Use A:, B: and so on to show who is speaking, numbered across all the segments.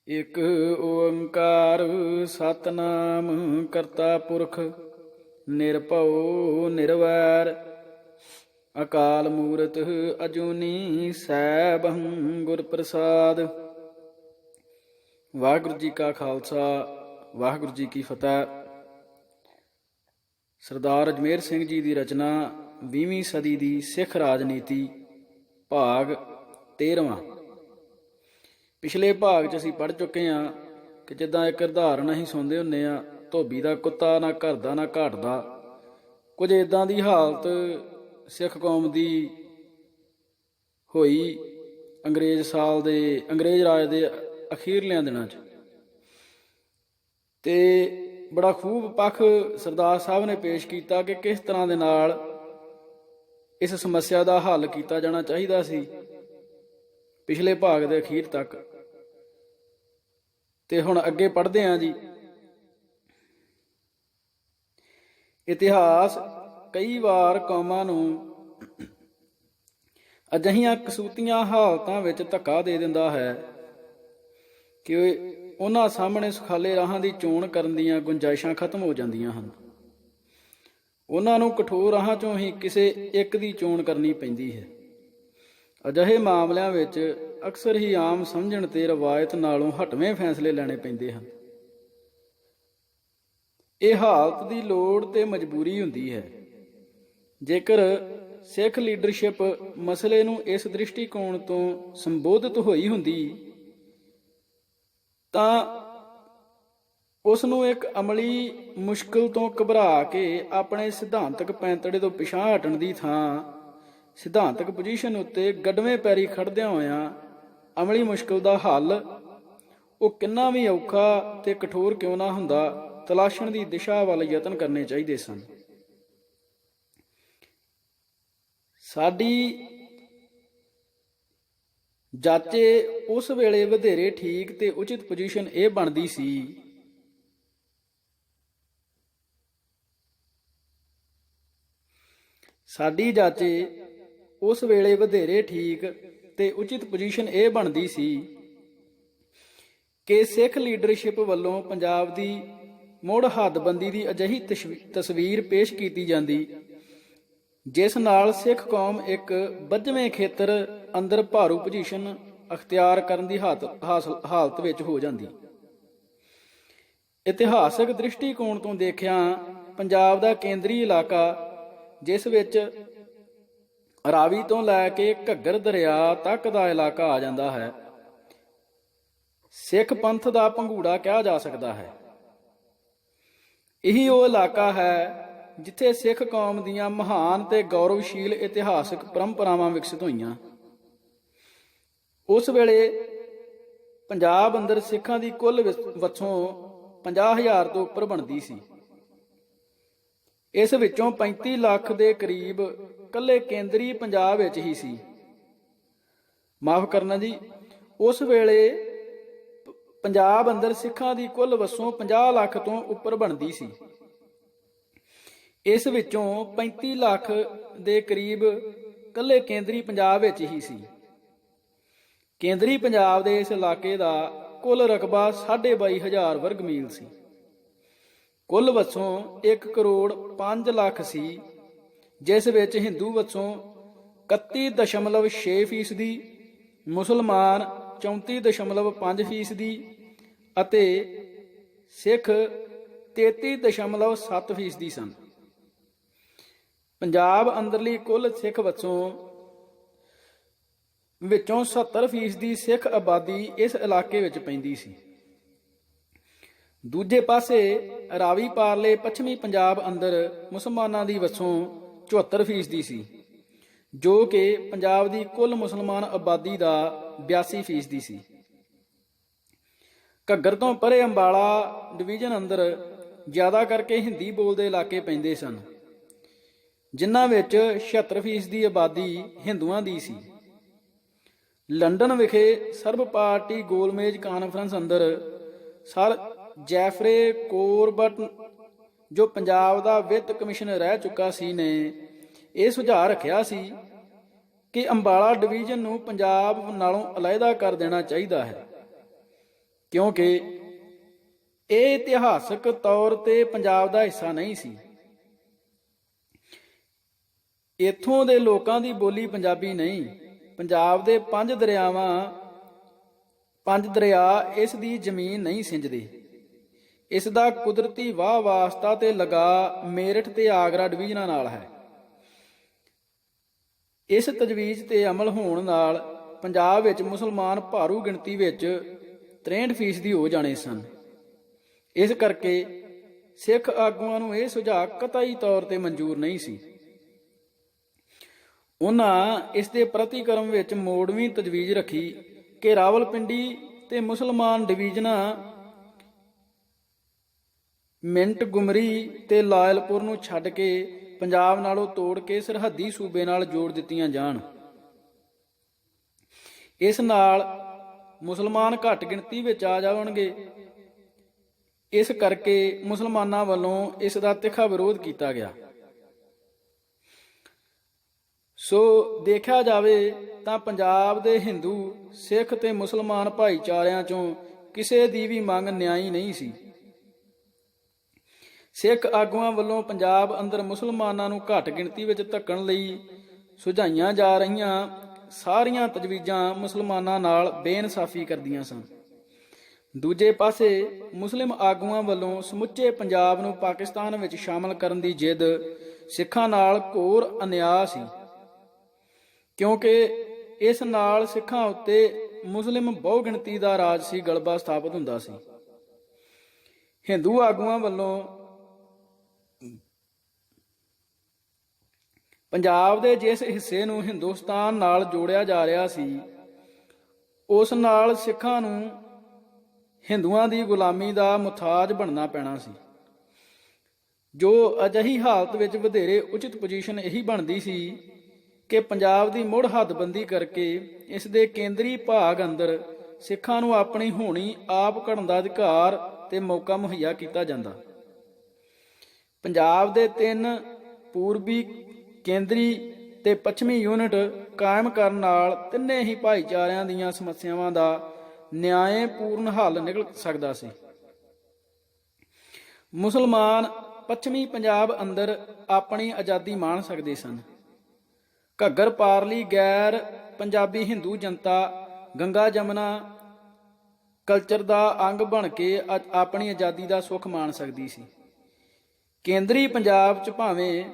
A: ਇਕ ਓੰਕਾਰ ਸਤਨਾਮ ਕਰਤਾ ਪੁਰਖ ਨਿਰਭਉ ਨਿਰਵੈਰ ਅਕਾਲ ਮੂਰਤ ਅਜੂਨੀ ਸੈਭੰ ਗੁਰ ਪ੍ਰਸਾਦ। ਵਾਹਿਗੁਰੂ ਜੀ ਕਾ ਖਾਲਸਾ ਵਾਹਿਗੁਰੂ ਜੀ ਕੀ ਫਤਿਹ। ਸਰਦਾਰ ਅਜਮੇਰ ਸਿੰਘ ਜੀ ਦੀ ਰਚਨਾ 20ਵੀਂ ਸਦੀ ਦੀ ਸਿੱਖ ਰਾਜਨੀਤੀ ਭਾਗ 13ਵਾਂ। ਪਿਛਲੇ ਭਾਗ 'ਚ ਅਸੀਂ ਪੜ੍ਹ ਚੁੱਕੇ ਹਾਂ ਕਿ ਜਿੱਦਾਂ ਇੱਕ ਉਦਾਹਰਣ ਅਸੀਂ ਸੁਣਦੇ ਹੁੰਦੇ ਹਾਂ, ਧੋਬੀ ਦਾ ਕੁੱਤਾ ਨਾ ਘਰ ਦਾ ਨਾ ਘਾਟ ਦਾ। ਕੁਝ ਇੱਦਾਂ ਦੀ ਹਾਲਤ ਸਿੱਖ ਕੌਮ ਦੀ ਹੋਈ ਅੰਗਰੇਜ਼ ਰਾਜ ਦੇ ਅਖੀਰਲਿਆਂ ਦਿਨਾਂ 'ਚ। ਤੇ ਬੜਾ ਖੂਬ ਪੱਖ ਸਰਦਾਰ ਸਾਹਿਬ ਨੇ ਪੇਸ਼ ਕੀਤਾ ਕਿ ਕਿਸ ਤਰ੍ਹਾਂ ਦੇ ਨਾਲ ਇਸ ਸਮੱਸਿਆ ਦਾ ਹੱਲ ਕੀਤਾ ਜਾਣਾ ਚਾਹੀਦਾ ਸੀ ਪਿਛਲੇ ਭਾਗ ਦੇ ਅਖੀਰ ਤੱਕ। ਤੇ ਹੁਣ ਅੱਗੇ ਪੜ੍ਹਦੇ ਹਾਂ ਜੀ। ਇਤਿਹਾਸ ਕਈ ਵਾਰ ਕੌਮਾਂ ਨੂੰ ਅਜਿਹੀਆਂ ਕਸੂਤੀਆਂ ਹਾਲਤਾਂ ਵਿੱਚ ਧੱਕਾ ਦੇ ਦਿੰਦਾ ਹੈ ਕਿ ਉਹਨਾਂ ਸਾਹਮਣੇ ਸੁਖਾਲੇ ਰਾਹਾਂ ਦੀ ਚੋਣ ਕਰਨ ਦੀਆਂ ਗੁੰਜਾਇਸ਼ਾਂ ਖਤਮ ਹੋ ਜਾਂਦੀਆਂ ਹਨ। ਉਹਨਾਂ ਨੂੰ ਕਠੋਰ ਰਾਹਾਂ ਚੋਂ ਹੀ ਕਿਸੇ ਇੱਕ ਦੀ ਚੋਣ ਕਰਨੀ ਪੈਂਦੀ ਹੈ। ਅਜਿਹੇ ਮਾਮਲਿਆਂ ਵਿੱਚ ਅਕਸਰ ਹੀ ਆਮ ਸਮਝਣ ਤੇ ਰਵਾਇਤ ਨਾਲੋਂ ਹਟਵੇਂ ਫੈਸਲੇ ਲੈਣੇ ਪੈਂਦੇ ਹਨ। ਇਹ ਹਾਲਤ ਦੀ ਲੋੜ ਤੇ ਮਜਬੂਰੀ ਹੁੰਦੀ ਹੈ। ਜੇਕਰ ਸਿੱਖ ਲੀਡਰਸ਼ਿਪ ਮਸਲੇ ਨੂੰ ਇਸ ਦ੍ਰਿਸ਼ਟੀਕੋਣ ਤੋਂ ਸੰਬੋਧਿਤ ਹੋਈ ਹੁੰਦੀ ਤਾਂ ਉਸ ਨੂੰ ਇੱਕ ਅਮਲੀ ਮੁਸ਼ਕਿਲ ਤੋਂ ਘਬਰਾ ਕੇ ਆਪਣੇ ਸਿਧਾਂਤਕ ਪੈਂਤੜੇ ਤੋਂ ਪਿਛਾਂਹ ਹਟਣ ਦੀ ਥਾਂ ਸਿਧਾਂਤਕ ਪੋਜੀਸ਼ਨ ਉੱਤੇ ਗੱਡਵੇਂ ਪੈਰੀ ਖੜਦਿਆਂ ਹੋਇਆਂ ਅਮਲੀ ਮੁਸ਼ਕਿਲ ਦਾ ਹੱਲ, ਉਹ ਕਿੰਨਾ ਵੀ ਔਖਾ ਤੇ ਕਠੋਰ ਕਿਉਂ ਨਾ ਹੁੰਦਾ, ਤਲਾਸ਼ਣ ਦੀ ਦਿਸ਼ਾ ਵੱਲ ਯਤਨ ਕਰਨੇ ਚਾਹੀਦੇ ਸਨ। ਸਾਡੀ ਜਾਚੇ ਉਸ ਵੇਲੇ ਵਧੇਰੇ ਠੀਕ ਤੇ ਉਚਿਤ ਪੋਜੀਸ਼ਨ ਇਹ ਬਣਦੀ ਸੀ ਉਸ ਵੇਲੇ ਵਧੇਰੇ ਠੀਕ ਤੇ ਉਚਿਤ ਪੋਜੀਸ਼ਨ ਇਹ ਬਣਦੀ ਸੀ ਕਿ ਸਿੱਖ ਲੀਡਰਸ਼ਿਪ ਵੱਲੋਂ ਪੰਜਾਬ ਦੀ ਮੁੜ ਹੱਦਬੰਦੀ ਦੀ ਅਜਿਹੀ ਤਸਵੀਰ ਪੇਸ਼ ਕੀਤੀ ਜਾਂਦੀ ਜਿਸ ਨਾਲ ਸਿੱਖ ਕੌਮ ਇੱਕ ਬੱਝਵੇਂ ਖੇਤਰ ਅੰਦਰ ਭਾਰੂ ਪੋਜੀਸ਼ਨ ਅਖਤਿਆਰ ਕਰਨ ਦੀ ਹਾਲਤ ਵਿੱਚ ਹੋ ਜਾਂਦੀ। ਇਤਿਹਾਸਕ ਦ੍ਰਿਸ਼ਟੀਕੋਣ ਤੋਂ ਦੇਖਿਆ ਪੰਜਾਬ ਦਾ ਕੇਂਦਰੀ ਇਲਾਕਾ, ਜਿਸ ਵਿੱਚ ਰਾਵੀ ਤੋਂ ਲੈ ਕੇ ਘੱਗਰ ਦਰਿਆ ਤੱਕ ਦਾ ਇਲਾਕਾ ਆ ਜਾਂਦਾ ਹੈ, ਸਿੱਖ ਪੰਥ ਦਾ ਪੰਘੂੜਾ ਕਿਹਾ ਜਾ ਸਕਦਾ ਹੈ। ਇਹੀ ਉਹ ਇਲਾਕਾ ਹੈ ਜਿੱਥੇ ਸਿੱਖ ਕੌਮ ਦੀਆਂ ਮਹਾਨ ਤੇ ਗੌਰਵਸ਼ੀਲ ਇਤਿਹਾਸਕ ਪਰੰਪਰਾਵਾਂ ਵਿਕਸਿਤ ਹੋਈਆਂ। ਉਸ ਵੇਲੇ ਪੰਜਾਬ ਅੰਦਰ ਸਿੱਖਾਂ ਦੀ ਕੁੱਲ ਵਸੋਂ 50,000 ਤੋਂ ਉੱਪਰ ਬਣਦੀ ਸੀ। ਇਸ ਵਿੱਚੋਂ 35 ਲੱਖ ਦੇ ਕਰੀਬ ਇਕੱਲੇ ਕੇਂਦਰੀ ਪੰਜਾਬ ਵਿੱਚ ਹੀ ਸੀ। ਮਾਫ ਕਰਨਾ ਜੀ, ਉਸ ਵੇਲੇ ਪੰਜਾਬ ਅੰਦਰ ਸਿੱਖਾਂ ਦੀ ਕੁੱਲ ਵਸੋਂ 50 ਲੱਖ ਤੋਂ ਉੱਪਰ ਬਣਦੀ ਸੀ। ਇਸ ਵਿੱਚੋਂ 35 ਲੱਖ ਦੇ ਕਰੀਬ ਇਕੱਲੇ ਕੇਂਦਰੀ ਪੰਜਾਬ ਵਿੱਚ ਹੀ ਸੀ। ਕੇਂਦਰੀ ਪੰਜਾਬ ਦੇ ਇਸ ਇਲਾਕੇ ਦਾ ਕੁੱਲ ਰਕਬਾ 22,500 ਵਰਗ ਮੀਲ ਸੀ। ਕੁੱਲ ਵਸੋਂ 1 ਕਰੋੜ 5 ਲੱਖ ਸੀ, ਜਿਸ ਵਿੱਚ ਹਿੰਦੂ ਵਸੋਂ 31.6%, ਮੁਸਲਮਾਨ 34.5% ਅਤੇ ਸਿੱਖ 33.7% ਸਨ। ਪੰਜਾਬ ਅੰਦਰਲੀ ਕੁੱਲ ਸਿੱਖ ਵਸੋਂ ਵਿੱਚੋਂ 70% ਸਿੱਖ ਆਬਾਦੀ ਇਸ ਇਲਾਕੇ ਵਿੱਚ ਪੈਂਦੀ ਸੀ। ਦੂਜੇ ਪਾਸੇ ਰਾਵੀ ਪਾਰਲੇ ਪੱਛਮੀ ਪੰਜਾਬ ਅੰਦਰ ਮੁਸਲਮਾਨਾਂ ਦੀ ਵਸੋਂ 74% ਸੀ, ਜੋ ਕਿ ਪੰਜਾਬ ਦੀ ਕੁੱਲ ਮੁਸਲਮਾਨ ਆਬਾਦੀ ਦਾ 82% ਸੀ। ਘੱਗਰ ਤੋਂ ਪਰੇ ਅੰਬਾਲਾ ਡਿਵੀਜ਼ਨ ਅੰਦਰ ਜ਼ਿਆਦਾ ਕਰਕੇ ਹਿੰਦੀ ਬੋਲਦੇ ਇਲਾਕੇ ਪੈਂਦੇ ਸਨ, ਜਿਨ੍ਹਾਂ ਵਿੱਚ 76% ਦੀ ਆਬਾਦੀ ਹਿੰਦੂਆਂ ਦੀ ਸੀ। ਲੰਡਨ ਵਿਖੇ ਸਰਬ ਪਾਰਟੀ ਗੋਲਮੇਜ ਕਾਨਫਰੰਸ ਅੰਦਰ ਸਰ ਜੈਫਰੇ ਕੋਰਬਟ, ਜੋ ਪੰਜਾਬ ਦਾ ਵਿੱਤ ਕਮਿਸ਼ਨਰ ਰਹਿ ਚੁੱਕਾ ਸੀ, ਨੇ ਇਹ ਸੁਝਾਅ ਰੱਖਿਆ ਸੀ ਕਿ ਅੰਬਾਲਾ ਡਿਵੀਜ਼ਨ ਨੂੰ ਪੰਜਾਬ ਨਾਲੋਂ ਅਲੱਗਾ ਕਰ ਦੇਣਾ ਚਾਹੀਦਾ ਹੈ ਕਿਉਂਕਿ ਇਹ ਇਤਿਹਾਸਕ ਤੌਰ ਤੇ ਪੰਜਾਬ ਦਾ ਹਿੱਸਾ ਨਹੀਂ ਸੀ। ਇੱਥੋਂ ਦੇ ਲੋਕਾਂ ਦੀ ਬੋਲੀ ਪੰਜਾਬੀ ਨਹੀਂ। ਪੰਜਾਬ ਦੇ ਪੰਜ ਦਰਿਆ ਇਸ ਦੀ ਜ਼ਮੀਨ ਨਹੀਂ ਸਿੰਜਦੇ। ਇਸ ਦਾ ਕੁਦਰਤੀ ਵਾਹ ਵਾਸਤਾ ਤੇ ਲਗਾ ਮੇਰਠ ਤੇ ਆਗਰਾ ਡਿਵੀਜ਼ਨਾਂ ਨਾਲ ਹੈ। ਇਸ ਤਜਵੀਜ਼ ਤੇ ਅਮਲ ਹੋਣ ਨਾਲ ਪੰਜਾਬ ਵਿੱਚ ਮੁਸਲਮਾਨ ਭਾਰੂ ਗਿਣਤੀ ਵਿੱਚ 63% ਹੋ ਜਾਣੇ ਸਨ। ਇਸ ਕਰਕੇ ਸਿੱਖ ਆਗੂਆਂ ਨੂੰ ਇਹ ਸੁਝਾਅ ਕਤਈ ਤੌਰ ਤੇ ਮਨਜ਼ੂਰ ਨਹੀਂ ਸੀ। ਉਹਨਾਂ ਇਸ ਦੇ ਪ੍ਰਤੀਕਰਮ ਵਿੱਚ ਮੋੜਵੀਂ ਤਜਵੀਜ਼ ਰੱਖੀ ਕਿ ਰਾਵਲਪਿੰਡੀ ਤੇ ਮੁਸਲਮਾਨ ਡਿਵੀਜ਼ਨਾਂ ਮਿੰਟ ਗੁਮਰੀ ਤੇ ਲਾਇਲਪੁਰ ਨੂੰ ਛੱਡ ਕੇ ਪੰਜਾਬ ਨਾਲੋਂ ਤੋੜ ਕੇ ਸਰਹੱਦੀ ਸੂਬੇ ਨਾਲ ਜੋੜ ਦਿੱਤੀਆਂ ਜਾਣ। ਇਸ ਨਾਲ ਮੁਸਲਮਾਨ ਘੱਟ ਗਿਣਤੀ ਵਿੱਚ ਆ ਜਾਣਗੇ। ਇਸ ਕਰਕੇ ਮੁਸਲਮਾਨਾਂ ਵੱਲੋਂ ਇਸ ਦਾ ਤਿੱਖਾ ਵਿਰੋਧ ਕੀਤਾ ਗਿਆ। ਸੋ ਦੇਖਿਆ ਜਾਵੇ ਤਾਂ ਪੰਜਾਬ ਦੇ ਹਿੰਦੂ, ਸਿੱਖ ਤੇ ਮੁਸਲਮਾਨ ਭਾਈਚਾਰਿਆਂ ਚੋਂ ਕਿਸੇ ਦੀ ਵੀ ਮੰਗ ਨਿਆਂਈ ਨਹੀਂ ਸੀ। ਸਿੱਖ ਆਗੂਆਂ ਵੱਲੋਂ ਪੰਜਾਬ ਅੰਦਰ ਮੁਸਲਮਾਨਾਂ ਨੂੰ ਘੱਟ ਗਿਣਤੀ ਵਿੱਚ ਧੱਕਣ ਲਈ ਸੁਝਾਈਆਂ ਜਾ ਰਹੀਆਂ ਸਾਰੀਆਂ ਤਜਵੀਜ਼ਾਂ ਮੁਸਲਮਾਨਾਂ ਨਾਲ ਬੇਇਨਸਾਫੀ ਕਰਦੀਆਂ ਸਨ। ਦੂਜੇ ਪਾਸੇ ਮੁਸਲਿਮ ਆਗੂਆਂ ਵੱਲੋਂ ਸਮੁੱਚੇ ਪੰਜਾਬ ਨੂੰ ਪਾਕਿਸਤਾਨ ਵਿੱਚ ਸ਼ਾਮਲ ਕਰਨ ਦੀ ਜਿੱਦ ਸਿੱਖਾਂ ਨਾਲ ਘੋਰ ਅਨਿਆਂ ਸੀ, ਕਿਉਂਕਿ ਇਸ ਨਾਲ ਸਿੱਖਾਂ ਉੱਤੇ ਮੁਸਲਿਮ ਬਹੁਗਿਣਤੀ ਦਾ ਰਾਜਸੀ ਗਲਬਾ ਸਥਾਪਿਤ ਹੁੰਦਾ ਸੀ। ਹਿੰਦੂ ਆਗੂਆਂ ਵੱਲੋਂ ਪੰਜਾਬ ਦੇ ਜਿਸ ਹਿੱਸੇ ਨੂੰ ਹਿੰਦੁਸਤਾਨ ਨਾਲ ਜੋੜਿਆ ਜਾ ਰਿਹਾ ਸੀ, ਉਸ ਨਾਲ ਸਿੱਖਾਂ ਨੂੰ ਹਿੰਦੂਆਂ ਦੀ ਗੁਲਾਮੀ ਦਾ ਮੁਤਾਜ ਬਣਨਾ ਪੈਣਾ ਸੀ। ਜੋ ਅਜਿਹੀ ਹਾਲਤ ਵਿੱਚ ਵਧੇਰੇ ਉਚਿਤ ਪੋਜੀਸ਼ਨ ਇਹੀ ਬਣਦੀ ਸੀ ਕਿ ਪੰਜਾਬ ਦੀ ਮੁੜ ਹੱਦਬੰਦੀ ਕਰਕੇ ਇਸ ਦੇ ਕੇਂਦਰੀ ਭਾਗ ਅੰਦਰ ਸਿੱਖਾਂ ਨੂੰ ਆਪਣੀ ਹੋਣੀ ਆਪ ਘੜਨ ਦਾ ਅਧਿਕਾਰ ਤੇ ਮੌਕਾ ਮੁਹੱਈਆ ਕੀਤਾ ਜਾਂਦਾ। ਪੰਜਾਬ ਦੇ 3 ਪੂਰਬੀ, ਕੇਂਦਰੀ ਤੇ ਪੱਛਮੀ ਯੂਨਿਟ ਕਾਇਮ ਕਰਨ ਨਾਲ ਤਿੰਨੇ ਹੀ ਭਾਈਚਾਰਿਆਂ ਦੀਆਂ ਸਮੱਸਿਆਵਾਂ ਦਾ ਨਿਆਂਪੂਰਨ ਹੱਲ ਨਿਕਲ ਸਕਦਾ ਸੀ। ਮੁਸਲਮਾਨ ਪੱਛਮੀ ਪੰਜਾਬ ਅੰਦਰ ਆਪਣੀ ਆਜ਼ਾਦੀ ਮਾਣ ਸਕਦੇ ਸਨ। ਘੱਗਰ ਪਾਰਲੀ ਗੈਰ ਪੰਜਾਬੀ ਹਿੰਦੂ ਜਨਤਾ ਗੰਗਾ ਜਮਨਾ ਕਲਚਰ ਦਾ ਅੰਗ ਬਣ ਕੇ ਆਪਣੀ ਆਜ਼ਾਦੀ ਦਾ ਸੁੱਖ ਮਾਣ ਸਕਦੀ ਸੀ। ਕੇਂਦਰੀ ਪੰਜਾਬ 'ਚ ਭਾਵੇਂ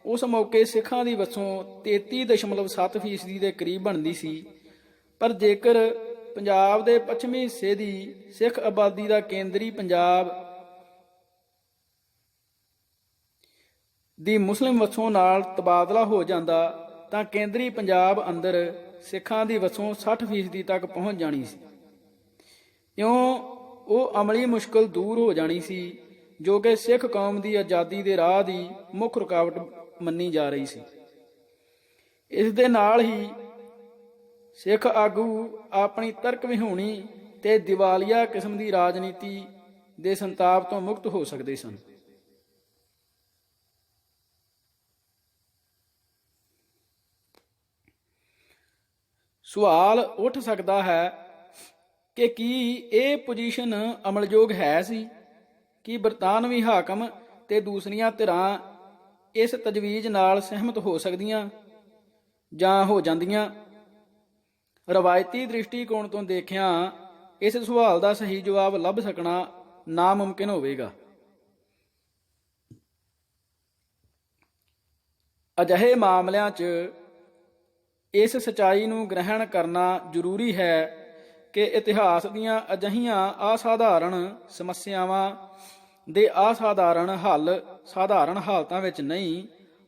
A: ਉਸ ਮੌਕੇ ਸਿੱਖਾਂ ਦੀ ਵਸੋਂ 33.7% ਦੇ ਕਰੀਬ ਬਣਦੀ ਸੀ, ਪਰ ਜੇਕਰ ਪੰਜਾਬ ਦੇ ਪੱਛਮੀ ਹਿੱਸੇ ਦੀ ਸਿੱਖ ਆਬਾਦੀ ਦਾ ਕੇਂਦਰੀ ਪੰਜਾਬ ਦੀ ਮੁਸਲਿਮ ਵਸੋਂ ਨਾਲ ਤਬਾਦਲਾ ਹੋ ਜਾਂਦਾ ਤਾਂ ਕੇਂਦਰੀ ਪੰਜਾਬ ਅੰਦਰ ਸਿੱਖਾਂ ਦੀ ਵਸੋਂ 60% ਤੱਕ ਪਹੁੰਚ ਜਾਣੀ ਸੀ। ਇਉਂ ਉਹ ਅਮਲੀ ਮੁਸ਼ਕਲ ਦੂਰ ਹੋ ਜਾਣੀ ਸੀ ਜੋ ਕਿ ਸਿੱਖ ਕੌਮ ਦੀ ਆਜ਼ਾਦੀ ਦੇ ਰਾਹ ਦੀ ਮੁੱਖ ਰੁਕਾਵਟ ਮੰਨੀ ਜਾ ਰਹੀ ਸੀ। ਇਸ ਦੇ ਨਾਲ ਹੀ ਸਿੱਖ ਆਗੂ ਆਪਣੀ ਤਰਕ ਵਿਹੂਣੀ ਤੇ ਦਿਵਾਲੀਆ ਕਿਸਮ ਦੀ ਰਾਜਨੀਤੀ ਦੇ ਸੰਤਾਪ ਤੋਂ ਮੁਕਤ ਹੋ ਸਕਦੇ ਸਨ। ਸਵਾਲ ਉੱਠ ਸਕਦਾ ਹੈ ਕਿ ਕੀ ਇਹ ਪੋਜੀਸ਼ਨ ਅਮਲਯੋਗ ਹੈ ਸੀ? ਕਿ ਬਰਤਾਨਵੀ ਹਾਕਮ ਤੇ ਦੂਸਰੀਆਂ ਧਿਰਾਂ ਇਸ ਤਜਵੀਜ਼ ਨਾਲ ਸਹਿਮਤ ਹੋ ਸਕਦੀਆਂ ਜਾਂ ਹੋ ਜਾਂਦੀਆਂ? ਰਵਾਇਤੀ ਦ੍ਰਿਸ਼ਟੀਕੋਣ ਤੋਂ ਦੇਖਿਆ ਇਸ ਸਵਾਲ ਦਾ ਸਹੀ ਜਵਾਬ ਲੱਭ ਸਕਣਾ ਨਾਮੁਮਕਿਨ ਹੋਵੇਗਾ। ਅਜਿਹੇ ਮਾਮਲਿਆਂ 'ਚ ਇਸ ਸਚਾਈ ਨੂੰ ਗ੍ਰਹਿਣ ਕਰਨਾ ਜ਼ਰੂਰੀ ਹੈ ਕਿ ਇਤਿਹਾਸ ਦੀਆਂ ਅਜਿਹੀਆਂ ਅਸਾਧਾਰਣ ਸਮੱਸਿਆਵਾਂ ਦੇ ਅਸਾਧਾਰਣ ਹੱਲ ਸਾਧਾਰਣ ਹਾਲਤਾਂ ਵਿੱਚ ਨਹੀਂ,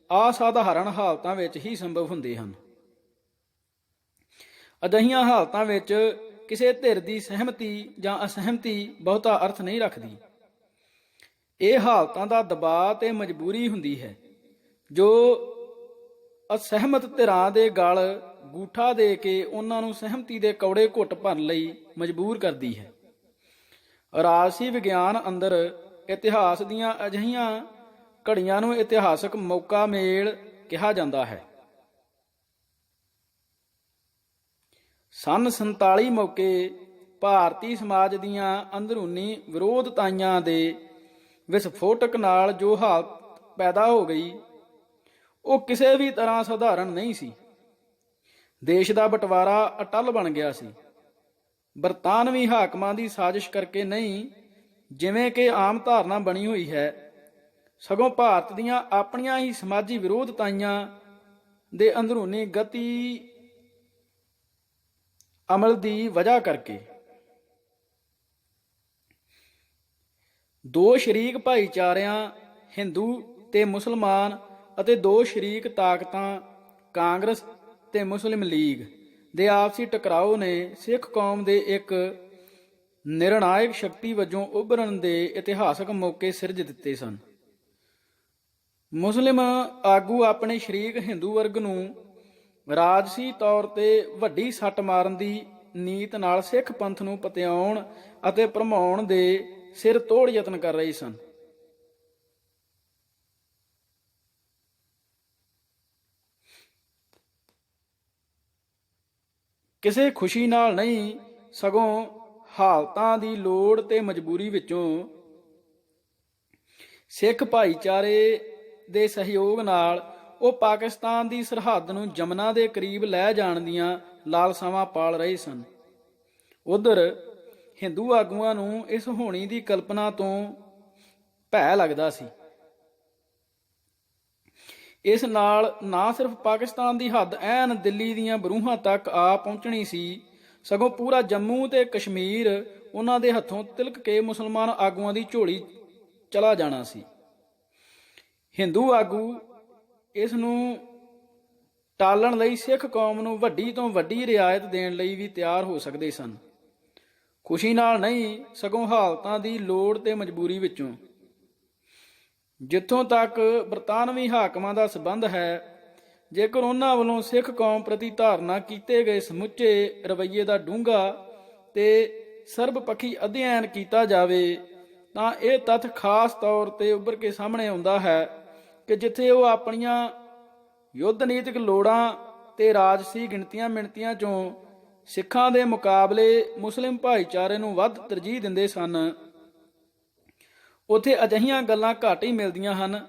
A: ਅਸਾਧਾਰਣ ਹਾਲਤਾਂ ਵਿੱਚ ਹੀ ਸੰਭਵ ਹੁੰਦੇ ਹਨ। ਅਜਿਹੀਆਂ ਹਾਲਤਾਂ ਵਿੱਚ ਕਿਸੇ ਧਿਰ ਦੀ ਸਹਿਮਤੀ ਜਾਂ ਅਸਹਿਮਤੀ ਬਹੁਤਾ ਅਰਥ ਨਹੀਂ ਰੱਖਦੀ। ਇਹ ਹਾਲਤਾਂ ਦਾ ਦਬਾਅ ਤੇ ਮਜਬੂਰੀ ਹੁੰਦੀ ਹੈ ਜੋ ਅਸਹਿਮਤ ਧਿਰਾਂ ਦੇ ਗਲ ਗੂਠਾ ਦੇ ਕੇ ਉਹਨਾਂ ਨੂੰ ਸਹਿਮਤੀ ਦੇ ਕੌੜੇ ਘੁੱਟ ਭਰਨ ਲਈ ਮਜਬੂਰ ਕਰਦੀ ਹੈ। ਰਾਜਸੀ ਵਿਗਿਆਨ ਅੰਦਰ ਇਤਿਹਾਸ ਦੀਆਂ ਅਜਿਹੀਆਂ ਘੜੀਆਂ ਨੂੰ ਇਤਿਹਾਸਕ ਮੌਕਾ ਮੇਲ ਕਿਹਾ ਜਾਂਦਾ ਹੈ। ਸੰਨ 47 ਮੌਕੇ ਭਾਰਤੀ ਸਮਾਜ ਦੀਆਂ ਅੰਦਰੂਨੀ ਵਿਰੋਧਤਾਈਆਂ ਦੇ ਵਿਸਫੋਟਕ ਨਾਲ ਜੋ ਹਾਲਤ ਪੈਦਾ ਹੋ ਗਈ, ਉਹ ਕਿਸੇ ਵੀ ਤਰ੍ਹਾਂ ਸਧਾਰਨ ਨਹੀਂ ਸੀ। ਦੇਸ਼ ਦਾ ਬਟਵਾਰਾ ਅਟੱਲ ਬਣ ਗਿਆ ਸੀ। ਬਰਤਾਨਵੀ ਹਾਕਮਾਂ ਦੀ ਸਾਜ਼ਿਸ਼ ਕਰਕੇ ਨਹੀਂ, ਜਿਵੇਂ ਕਿ ਆਮ ਧਾਰਨਾ ਬਣੀ ਹੋਈ ਹੈ, ਸਗੋਂ ਭਾਰਤ ਦੀਆਂ ਆਪਣੀਆਂ ਹੀ ਸਮਾਜੀ ਵਿਰੋਧਤਾਈਆਂ ਦੇ ਅੰਦਰੂਨੀ ਗਤੀ ਅਮਲ ਦੀ ਵਜ੍ਹਾ ਕਰਕੇ। ਦੋ ਸ਼ਰੀਕ ਭਾਈਚਾਰਿਆਂ ਹਿੰਦੂ ਤੇ ਮੁਸਲਮਾਨ ਅਤੇ ਦੋ ਸ਼ਰੀਕ ਤਾਕਤਾਂ ਕਾਂਗਰਸ ਤੇ ਮੁਸਲਿਮ ਲੀਗ ਦੇ ਆਪਸੀ ਟਕਰਾਓ ਨੇ ਸਿੱਖ ਕੌਮ ਦੇ ਇੱਕ ਨਿਰਣਾਇਕ ਸ਼ਕਤੀ ਵਜੋਂ ਉੱਭਰਨ ਦੇ ਇਤਿਹਾਸਕ ਮੌਕੇ ਸਿਰਜ ਦਿੱਤੇ ਸਨ। ਮੁਸਲਿਮ ਆਗੂ ਆਪਣੇ ਸ਼ਰੀਕ ਹਿੰਦੂ ਵਰਗ ਨੂੰ ਰਾਜਸੀ ਤੌਰ ਤੇ ਵੱਡੀ ਸੱਟ ਮਾਰਨ ਦੀ ਨੀਤ ਨਾਲ ਸਿੱਖ ਪੰਥ ਨੂੰ ਪਤਿਆਉਣ ਅਤੇ ਭਰਮਾਉਣ ਦੇ ਸਿਰ ਤੋੜ ਯਤਨ ਕਰ ਰਹੇ ਸਨ। ਕਿਸੇ ਖੁਸ਼ੀ ਨਾਲ ਨਹੀਂ, ਸਗੋਂ ਹਾਲਤਾਂ ਦੀ ਲੋੜ ਤੇ ਮਜਬੂਰੀ ਵਿੱਚੋਂ ਸਿੱਖ ਭਾਈਚਾਰੇ ਦੇ ਸਹਿਯੋਗ ਨਾਲ ਉਹ ਪਾਕਿਸਤਾਨ ਦੀ ਸਰਹੱਦ ਨੂੰ ਜਮਨਾ ਦੇ ਕਰੀਬ ਲੈ ਜਾਣ ਦੀਆਂ ਲਾਲਸਾਵਾਂ ਪਾਲ ਰਹੇ ਸਨ। ਉਧਰ ਹਿੰਦੂ ਆਗੂਆਂ ਨੂੰ ਇਸ ਹੋਣੀ ਦੀ ਕਲਪਨਾ ਤੋਂ ਭੈ ਲੱਗਦਾ ਸੀ। ਇਸ ਨਾਲ ਨਾ ਸਿਰਫ ਪਾਕਿਸਤਾਨ ਦੀ ਹੱਦ ਐਨ ਦਿੱਲੀ ਦੀਆਂ ਬਰੂਹਾਂ ਤੱਕ ਆ ਪਹੁੰਚਣੀ ਸੀ, ਸਗੋਂ ਪੂਰਾ ਜੰਮੂ ਤੇ ਕਸ਼ਮੀਰ ਉਹਨਾਂ ਦੇ ਹੱਥੋਂ ਤਿਲਕ ਕੇ ਮੁਸਲਮਾਨ ਆਗੂਆਂ ਦੀ ਝੋਲੀ ਚਲਾ ਜਾਣਾ ਸੀ। ਹਿੰਦੂ ਆਗੂ ਇਸ ਨੂੰ ਟਾਲਣ ਲਈ ਸਿੱਖ ਕੌਮ ਨੂੰ ਵੱਡੀ ਤੋਂ ਵੱਡੀ ਰਿਆਇਤ ਦੇਣ ਲਈ ਵੀ ਤਿਆਰ ਹੋ ਸਕਦੇ ਸਨ। ਖੁਸ਼ੀ ਨਾਲ ਨਹੀਂ, ਸਗੋਂ ਹਾਲਤਾਂ ਦੀ ਲੋੜ ਤੇ ਮਜਬੂਰੀ ਵਿੱਚੋਂ। ਜਿੱਥੋਂ ਤੱਕ ਬਰਤਾਨਵੀ ਹਾਕਮਾਂ ਦਾ ਸੰਬੰਧ ਹੈ, ਜੇਕਰ ਉਹਨਾਂ ਵੱਲੋਂ ਸਿੱਖ ਕੌਮ ਪ੍ਰਤੀ ਧਾਰਨਾ ਕੀਤੇ ਗਏ ਸਮੁੱਚੇ ਰਵੱਈਏ ਦਾ ਡੂੰਘਾ ਤੇ ਸਰਬਪੱਖੀ ਅਧਿਐਨ ਕੀਤਾ ਜਾਵੇ, ਤਾਂ ਇਹ ਤੱਥ ਖਾਸ ਤੌਰ ਤੇ ਉੱਭਰ ਕੇ ਸਾਹਮਣੇ ਆਉਂਦਾ ਹੈ ਕਿ ਜਿੱਥੇ ਉਹ ਆਪਣੀਆਂ ਯੁੱਧ ਨੀਤਿਕ ਲੋੜਾਂ ਤੇ ਰਾਜਸੀ ਗਿਣਤੀਆਂ ਮਿਣਤੀਆਂ ਚੋਂ ਸਿੱਖਾਂ ਦੇ ਮੁਕਾਬਲੇ ਮੁਸਲਿਮ ਭਾਈਚਾਰੇ ਨੂੰ ਵੱਧ ਤਰਜੀਹ ਦਿੰਦੇ ਸਨ, ਉੱਥੇ ਅਜਿਹੀਆਂ ਗੱਲਾਂ ਘੱਟ ਹੀ ਮਿਲਦੀਆਂ ਹਨ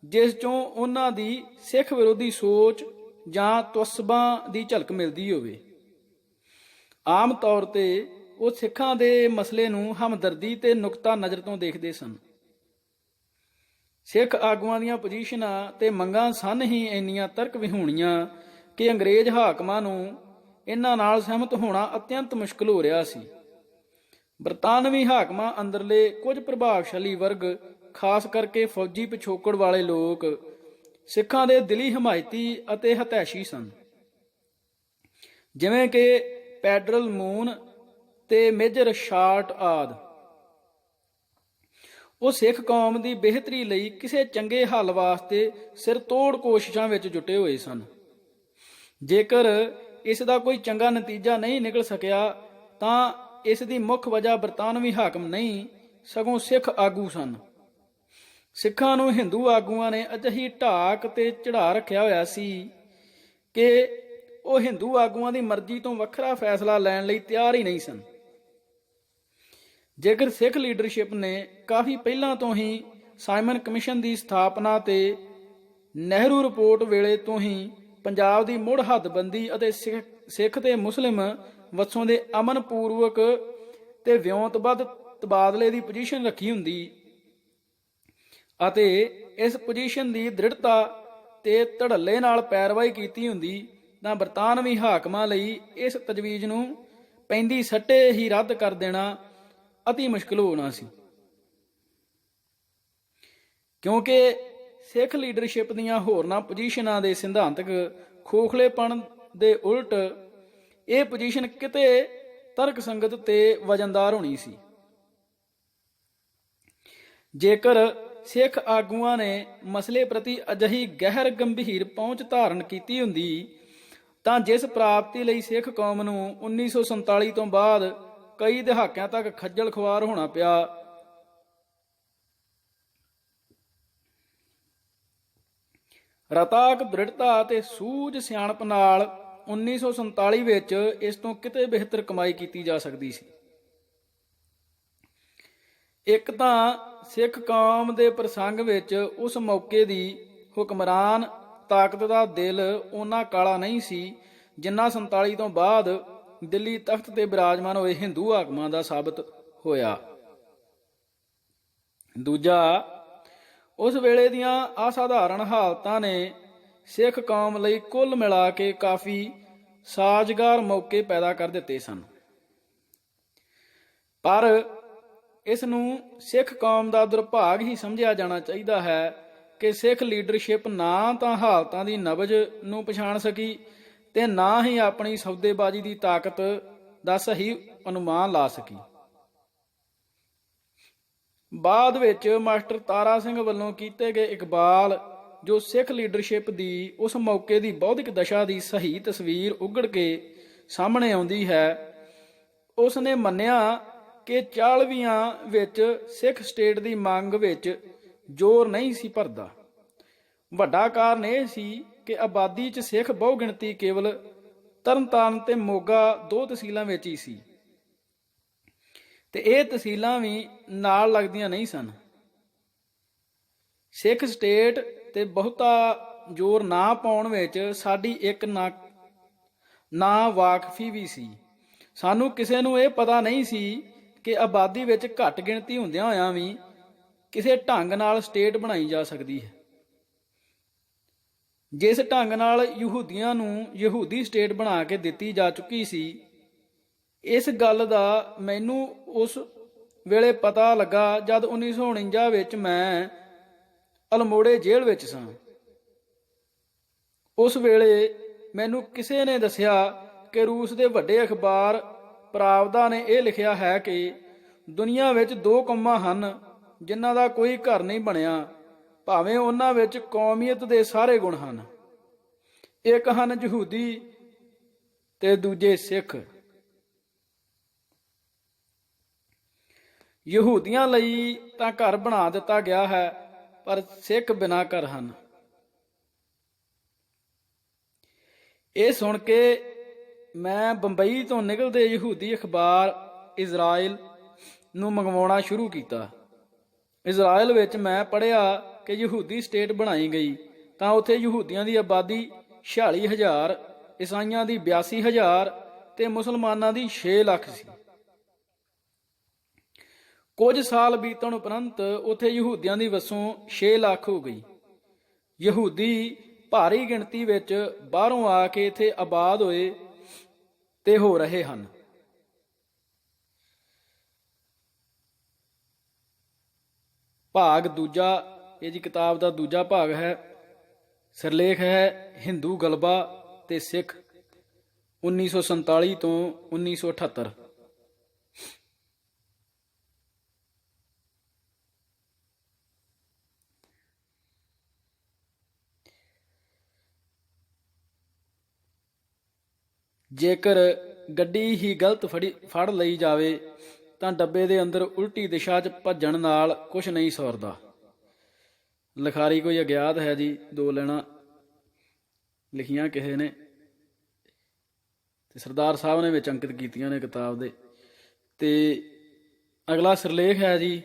A: ਜਿਸ ਚੋਂ ਉਹਨਾਂ ਦੀ ਸਿੱਖ ਵਿਰੋਧੀ ਸੋਚ ਜਾਂ ਤੁਸਬਾਂ ਦੀ ਝਲਕ ਮਿਲਦੀ ਹੋਵੇ। ਆਮ ਤੌਰ ਤੇ ਉਹ ਸਿੱਖਾਂ ਦੇ ਮਸਲੇ ਨੂੰ ਹਮਦਰਦੀ ਤੇ ਨੁਕਤਾ ਨਜ਼ਰ ਤੋਂ ਦੇਖਦੇ ਸਨ। ਸਿੱਖ ਆਗੂਆਂ ਦੀਆਂ ਪੋਜੀਸ਼ਨਾਂ ਤੇ ਮੰਗਾਂ ਸਨ ਹੀ ਇੰਨੀਆਂ ਤਰਕ ਵਿਹੂਣੀਆਂ ਕਿ ਅੰਗਰੇਜ਼ ਹਾਕਮਾਂ ਨੂੰ ਇਹਨਾਂ ਨਾਲ ਸਹਿਮਤ ਹੋਣਾ ਅਤਿਅੰਤ ਮੁਸ਼ਕਲ ਹੋ ਰਿਹਾ ਸੀ। ਬਰਤਾਨਵੀ ਹਾਕਮਾਂ ਅੰਦਰਲੇ ਕੁਝ ਪ੍ਰਭਾਵਸ਼ਾਲੀ ਵਰਗ, ਖਾਸ ਕਰਕੇ ਫੌਜੀ ਪਿਛੋਕੜ ਵਾਲੇ ਲੋਕ, ਸਿੱਖਾਂ ਦੇ ਦਿਲੀ ਹਮਾਇਤੀ ਅਤੇ ਹਤੈਸ਼ੀ ਸਨ, ਜਿਵੇਂ ਕਿ ਪੈਡਰਲ ਮੂਨ ਤੇ ਮੇਜਰ ਸ਼ਾਰਟ ਆਦਿ। ਉਹ ਸਿੱਖ ਕੌਮ ਦੀ ਬਿਹਤਰੀ ਲਈ ਕਿਸੇ ਚੰਗੇ ਹੱਲ ਵਾਸਤੇ ਸਿਰਤੋੜ ਕੋਸ਼ਿਸ਼ਾਂ ਵਿੱਚ ਜੁਟੇ ਹੋਏ ਸਨ। ਜੇਕਰ ਇਸ ਦਾ ਕੋਈ ਚੰਗਾ ਨਤੀਜਾ ਨਹੀਂ ਨਿਕਲ ਸਕਿਆ ਤਾਂ ਇਸ ਦੀ ਮੁੱਖ ਵਜ੍ਹਾ ਬਰਤਾਨਵੀ ਹਾਕਮ ਨਹੀਂ, ਸਗੋਂ ਸਿੱਖ ਆਗੂ ਸਨ। ਸਿੱਖਾਂ ਨੂੰ ਹਿੰਦੂ ਆਗੂਆਂ ਨੇ ਅਜਿਹੀ ਢਾਕ ਤੇ ਚੜਾ ਰੱਖਿਆ ਹੋਇਆ ਸੀ ਕਿ ਉਹ ਹਿੰਦੂ ਆਗੂਆਂ ਦੀ ਮਰਜ਼ੀ ਤੋਂ ਵੱਖਰਾ ਫੈਸਲਾ ਲੈਣ ਲਈ ਤਿਆਰ ਹੀ ਨਹੀਂ ਸਨ। ਜੇਕਰ ਸਿੱਖ ਲੀਡਰਸ਼ਿਪ ਨੇ ਕਾਫੀ ਪਹਿਲਾਂ ਤੋਂ ਹੀ ਸਾਈਮਨ ਕਮਿਸ਼ਨ ਦੀ ਸਥਾਪਨਾ ਤੇ ਨਹਿਰੂ ਰਿਪੋਰਟ ਵੇਲੇ ਤੋਂ ਹੀ ਪੰਜਾਬ ਦੀ ਮੁੜ ਹੱਦਬੰਦੀ ਅਤੇ ਸਿੱਖ ਤੇ ਮੁਸਲਿਮ ਵਸੋਂ ਦੇ ਅਮਨ ਪੂਰਵਕ ਤੇ ਵਿਉਂਤਬੱਧ ਤਬਾਦਲੇ ਦੀ ਪੋਜੀਸ਼ਨ ਰੱਖੀ ਹੁੰਦੀ ਅਤੇ ਇਸ ਪੋਜੀਸ਼ਨ ਦੀ ਦ੍ਰਿੜਤਾ ਤੇ ਧੜੱਲੇ ਨਾਲ ਪੈਰਵਾਈ ਕੀਤੀ ਹੁੰਦੀ, ਤਾਂ ਬਰਤਾਨਵੀ ਹਾਕਮਾਂ ਲਈ ਇਸ ਤਜਵੀਜ਼ ਨੂੰ ਪੈਂਦੀ ਸੱਟੇ ਹੀ ਰੱਦ ਕਰ ਦੇਣਾ ਅਤੀ ਮੁਸ਼ਕਿਲ ਹੋਣਾ ਸੀ। ਕਿਉਂਕਿ ਸਿੱਖ ਲੀਡਰਸ਼ਿਪ ਦੀਆਂ ਹੋਰਨਾਂ ਪੋਜੀਸ਼ਨਾਂ ਦੇ ਸਿਧਾਂਤਕ ਖੋਖਲੇਪਣ ਦੇ ਉਲਟ ਇਹ ਪੋਜੀਸ਼ਨ ਕਿਤੇ ਤਰਕਸੰਗਤ ਤੇ ਵਜਨਦਾਰ ਹੋਣੀ ਸੀ। ਜੇਕਰ ਸਿੱਖ ਆਗੂਆਂ ਨੇ ਮਸਲੇ ਪ੍ਰਤੀ ਅਜਿਹੀ ਗਹਿਰ ਗੰਭੀਰ ਪਹੁੰਚ ਧਾਰਨ ਕੀਤੀ ਹੁੰਦੀ ਤਾਂ ਜਿਸ ਪ੍ਰਾਪਤੀ ਲਈ ਸਿੱਖ ਕੌਮ ਨੂੰ 1947 ਤੋਂ ਬਾਅਦ ਕਈ ਦਹਾਕਿਆਂ ਤੱਕ ਖੱਜਲ ਖੁਆਰ ਹੋਣਾ ਪਿਆ, ਰਤਾਕ ਦ੍ਰਿੜਤਾ ਅਤੇ ਸੂਝ ਸਿਆਣਪ ਨਾਲ 1947 ਵਿੱਚ ਇਸ ਤੋਂ ਕਿਤੇ ਬਿਹਤਰ ਕਮਾਈ ਕੀਤੀ ਜਾ ਸਕਦੀ ਸੀ। ਇੱਕ ਤਾਂ ਸਿੱਖ ਕੌਮ ਦੇ ਪ੍ਰਸੰਗ ਵਿੱਚ ਉਸ ਮੌਕੇ ਦੀ ਹੁਕਮਰਾਨ ਤਾਕਤ ਦਾ ਦਿਲ ਓਨਾ ਕਾਲਾ ਨਹੀਂ ਸੀ ਜਿੰਨਾ 47 ਤੋਂ ਬਾਅਦ ਦਿੱਲੀ ਤਖਤ ਤੇ ਬਿਰਾਜਮਾਨ ਹੋਏ ਹਿੰਦੂ ਹਾਕਮਾਂ ਦਾ ਸਾਬਤ ਹੋਇਆ। ਦੂਜਾ, ਉਸ ਵੇਲੇ ਦੀਆਂ ਅਸਾਧਾਰਨ ਹਾਲਤਾਂ ਨੇ ਸਿੱਖ ਕੌਮ ਲਈ ਕੁੱਲ ਮਿਲਾ ਕੇ ਕਾਫੀ ਸਾਜ਼ਗਾਰ ਮੌਕੇ ਪੈਦਾ ਕਰ ਦਿੱਤੇ ਸਨ। ਪਰ ਇਸ ਨੂੰ ਸਿੱਖ ਕੌਮ ਦਾ ਦੁਰਭਾਗ ਹੀ ਸਮਝਿਆ ਜਾਣਾ ਚਾਹੀਦਾ ਹੈ ਕਿ ਸਿੱਖ ਲੀਡਰਸ਼ਿਪ ਨਾ ਤਾਂ ਹਾਲਤਾਂ ਦੀ ਨਬਜ਼ ਨੂੰ ਪਛਾਣ ਸਕੀ ਤੇ ਨਾ ਹੀ ਆਪਣੀ ਸੌਦੇਬਾਜ਼ੀ ਦੀ ਤਾਕਤ ਦਾ ਸਹੀ ਅਨੁਮਾਨ ਲਾ ਸਕੀ। ਬਾਅਦ ਵਿੱਚ ਮਾਸਟਰ ਤਾਰਾ ਸਿੰਘ ਵੱਲੋਂ ਕੀਤੇ ਗਏ ਇਕਬਾਲ, ਜੋ ਸਿੱਖ ਲੀਡਰਸ਼ਿਪ ਦੀ ਉਸ ਮੌਕੇ ਦੀ ਬੌਧਿਕ ਦਸ਼ਾ ਦੀ ਸਹੀ ਤਸਵੀਰ ਉਘੜ ਕੇ ਸਾਹਮਣੇ ਆਉਂਦੀ ਹੈ, ਉਸ ਨੇ ਮੰਨਿਆ ਕਿ 40ਵੀਆਂ ਵਿੱਚ ਸਿੱਖ ਸਟੇਟ ਦੀ ਮੰਗ ਵਿੱਚ ਜ਼ੋਰ ਨਹੀਂ ਸੀ ਭਰਦਾ। ਵੱਡਾ ਕਾਰਨ ਇਹ ਸੀ ਕਿ ਆਬਾਦੀ 'ਚ ਸਿੱਖ ਬਹੁ ਗਿਣਤੀ ਕੇਵਲ ਤਰਨਤਾਰਨ ਤੇ ਮੋਗਾ 2 ਤਹਿਸੀਲਾਂ ਵਿੱਚ ਹੀ ਸੀ ਤੇ ਇਹ ਤਹਿਸੀਲਾਂ ਵੀ ਨਾਲ ਲੱਗਦੀਆਂ ਨਹੀਂ ਸਨ। ਸਿੱਖ ਸਟੇਟ ਤੇ ਬਹੁਤਾ ਜ਼ੋਰ ਨਾ ਪਾਉਣ ਵਿੱਚ ਸਾਡੀ ਇੱਕ ਨਾ ਵਾਕਫੀ ਵੀ ਸੀ। ਸਾਨੂੰ ਕਿਸੇ ਨੂੰ ਇਹ ਪਤਾ ਨਹੀਂ ਸੀ ਕਿ ਆਬਾਦੀ ਵਿੱਚ ਘੱਟ ਗਿਣਤੀ ਹੁੰਦਿਆਂ ਹੋਇਆਂ ਵੀ ਕਿਸੇ ਢੰਗ ਨਾਲ ਸਟੇਟ ਬਣਾਈ ਜਾ ਸਕਦੀ ਹੈ। ਜਿਸ ਢੰਗ ਨਾਲ ਯਹੂਦੀਆਂ ਨੂੰ ਯਹੂਦੀ ਸਟੇਟ ਬਣਾ ਕੇ ਦਿੱਤੀ ਜਾ ਚੁੱਕੀ ਸੀ, ਇਸ ਗੱਲ ਦਾ ਮੈਨੂੰ ਉਸ ਵੇਲੇ ਪਤਾ ਲੱਗਾ ਜਦ 1949 ਵਿੱਚ ਮੈਂ ਅਲਮੋੜੇ ਜੇਲ੍ਹ ਵਿੱਚ ਸਾਂ। ਉਸ ਵੇਲੇ ਮੈਨੂੰ ਕਿਸੇ ਨੇ ਦੱਸਿਆ ਕਿ ਰੂਸ ਦੇ ਵੱਡੇ ਅਖਬਾਰ ਪ੍ਰਾਵਦਾ ਨੇ ਇਹ ਲਿਖਿਆ ਹੈ ਕਿ ਦੁਨੀਆ ਵਿੱਚ 2 ਕੌਮਾਂ ਹਨ ਜਿਨ੍ਹਾਂ ਦਾ ਕੋਈ ਘਰ ਨਹੀਂ ਬਣਿਆ, ਭਾਵੇਂ ਉਹਨਾਂ ਵਿੱਚ ਕੌਮੀਅਤ ਦੇ ਸਾਰੇ ਗੁਣ ਹਨ। ਇੱਕ ਹਨ ਯਹੂਦੀ ਤੇ ਦੂਜੇ ਸਿੱਖ। ਯਹੂਦੀਆਂ ਲਈ ਤਾਂ ਘਰ ਬਣਾ ਦਿੱਤਾ ਗਿਆ ਹੈ, ਪਰ ਸਿੱਖ ਬਿਨਾਂ ਘਰ ਹਨ। ਇਹ ਸੁਣ ਕੇ ਮੈਂ ਬੰਬਈ ਤੋਂ ਨਿਕਲਦੇ ਯਹੂਦੀ ਅਖਬਾਰ ਇਜ਼ਰਾਈਲ ਨੂੰ ਮੰਗਵਾਉਣਾ ਸ਼ੁਰੂ ਕੀਤਾ। ਇਜ਼ਰਾਈਲ ਵਿੱਚ ਮੈਂ ਪੜ੍ਹਿਆ ਕਿ ਯਹੂਦੀ ਸਟੇਟ ਬਣਾਈ ਗਈ ਤਾਂ ਉੱਥੇ ਯਹੂਦੀਆਂ ਦੀ ਆਬਾਦੀ 46,000, ਈਸਾਈਆਂ ਦੀ 82,000 ਤੇ ਮੁਸਲਮਾਨਾਂ ਦੀ 6 ਲੱਖ ਸੀ। ਕੁਝ ਸਾਲ ਬੀਤਣ ਉਪਰੰਤ ਉੱਥੇ ਯਹੂਦੀਆਂ ਦੀ ਵਸੋਂ 6 ਲੱਖ ਹੋ ਗਈ। ਯਹੂਦੀ ਭਾਰੀ ਗਿਣਤੀ ਵਿੱਚ ਬਾਹਰੋਂ ਆ ਕੇ ਇੱਥੇ ਆਬਾਦ ਹੋਏ ਤੇ ਹੋ ਰਹੇ ਹਨ। ਭਾਗ ਦੂਜਾ, ਇਹ ਜੀ ਕਿਤਾਬ ਦਾ ਦੂਜਾ ਭਾਗ ਹੈ। ਸਿਰਲੇਖ ਹੈ ਹਿੰਦੂ ਗਲਬਾ ਤੇ ਸਿੱਖ 1947 ਤੋਂ 1978। ਜੇਕਰ ਗੱਡੀ ਹੀ ਗਲਤ ਫੜ ਲਈ ਜਾਵੇ ਤਾਂ ਡੱਬੇ ਦੇ ਅੰਦਰ ਉਲਟੀ ਦਿਸ਼ਾ 'ਚ ਭੱਜਣ ਨਾਲ ਕੁਛ ਨਹੀਂ ਸੌਰਦਾ। ਲਿਖਾਰੀ ਕੋਈ ਅਗਿਆਤ ਹੈ ਜੀ, 2 ਲਾਈਨਾਂ ਲਿਖੀਆਂ ਕਿਸੇ ਨੇ ਤੇ ਸਰਦਾਰ ਸਾਹਿਬ ਨੇ ਵਿੱਚ ਅੰਕਿਤ ਕੀਤੀਆਂ ਨੇ ਕਿਤਾਬ ਦੇ। ਤੇ ਅਗਲਾ ਸਿਰਲੇਖ ਹੈ ਜੀ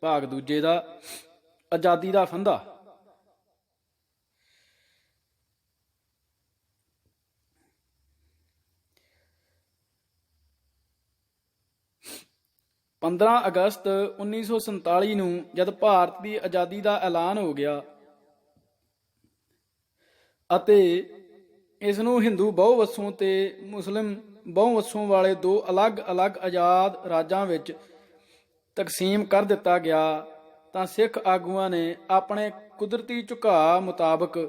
A: ਭਾਗ ਦੂਜੇ ਦਾ, ਆਜ਼ਾਦੀ ਦਾ ਫੰਦਾ। ਅਗਸਤ 1947 ਨੂੰ ਜਦ ਭਾਰਤ ਦੀ ਆਜ਼ਾਦੀ ਦਾ ਐਲਾਨ ਹੋ ਗਿਆ ਅਤੇ ਇਸ ਨੂੰ ਹਿੰਦੂ ਬਹੁਵਸੋਂ ਤੇ ਮੁਸਲਿਮ ਬਹੁਵਸੋਂ ਵਾਲੇ 2 ਅਲੱਗ-ਅਲੱਗ ਆਜ਼ਾਦ ਰਾਜਾਂ ਵਿੱਚ ਤਕਸੀਮ ਕਰ ਦਿੱਤਾ ਗਿਆ, ਤਾਂ ਸਿੱਖ ਆਗੂਆਂ ਨੇ ਆਪਣੇ ਕੁਦਰਤੀ ਝੁਕਾਅ ਮੁਤਾਬਕ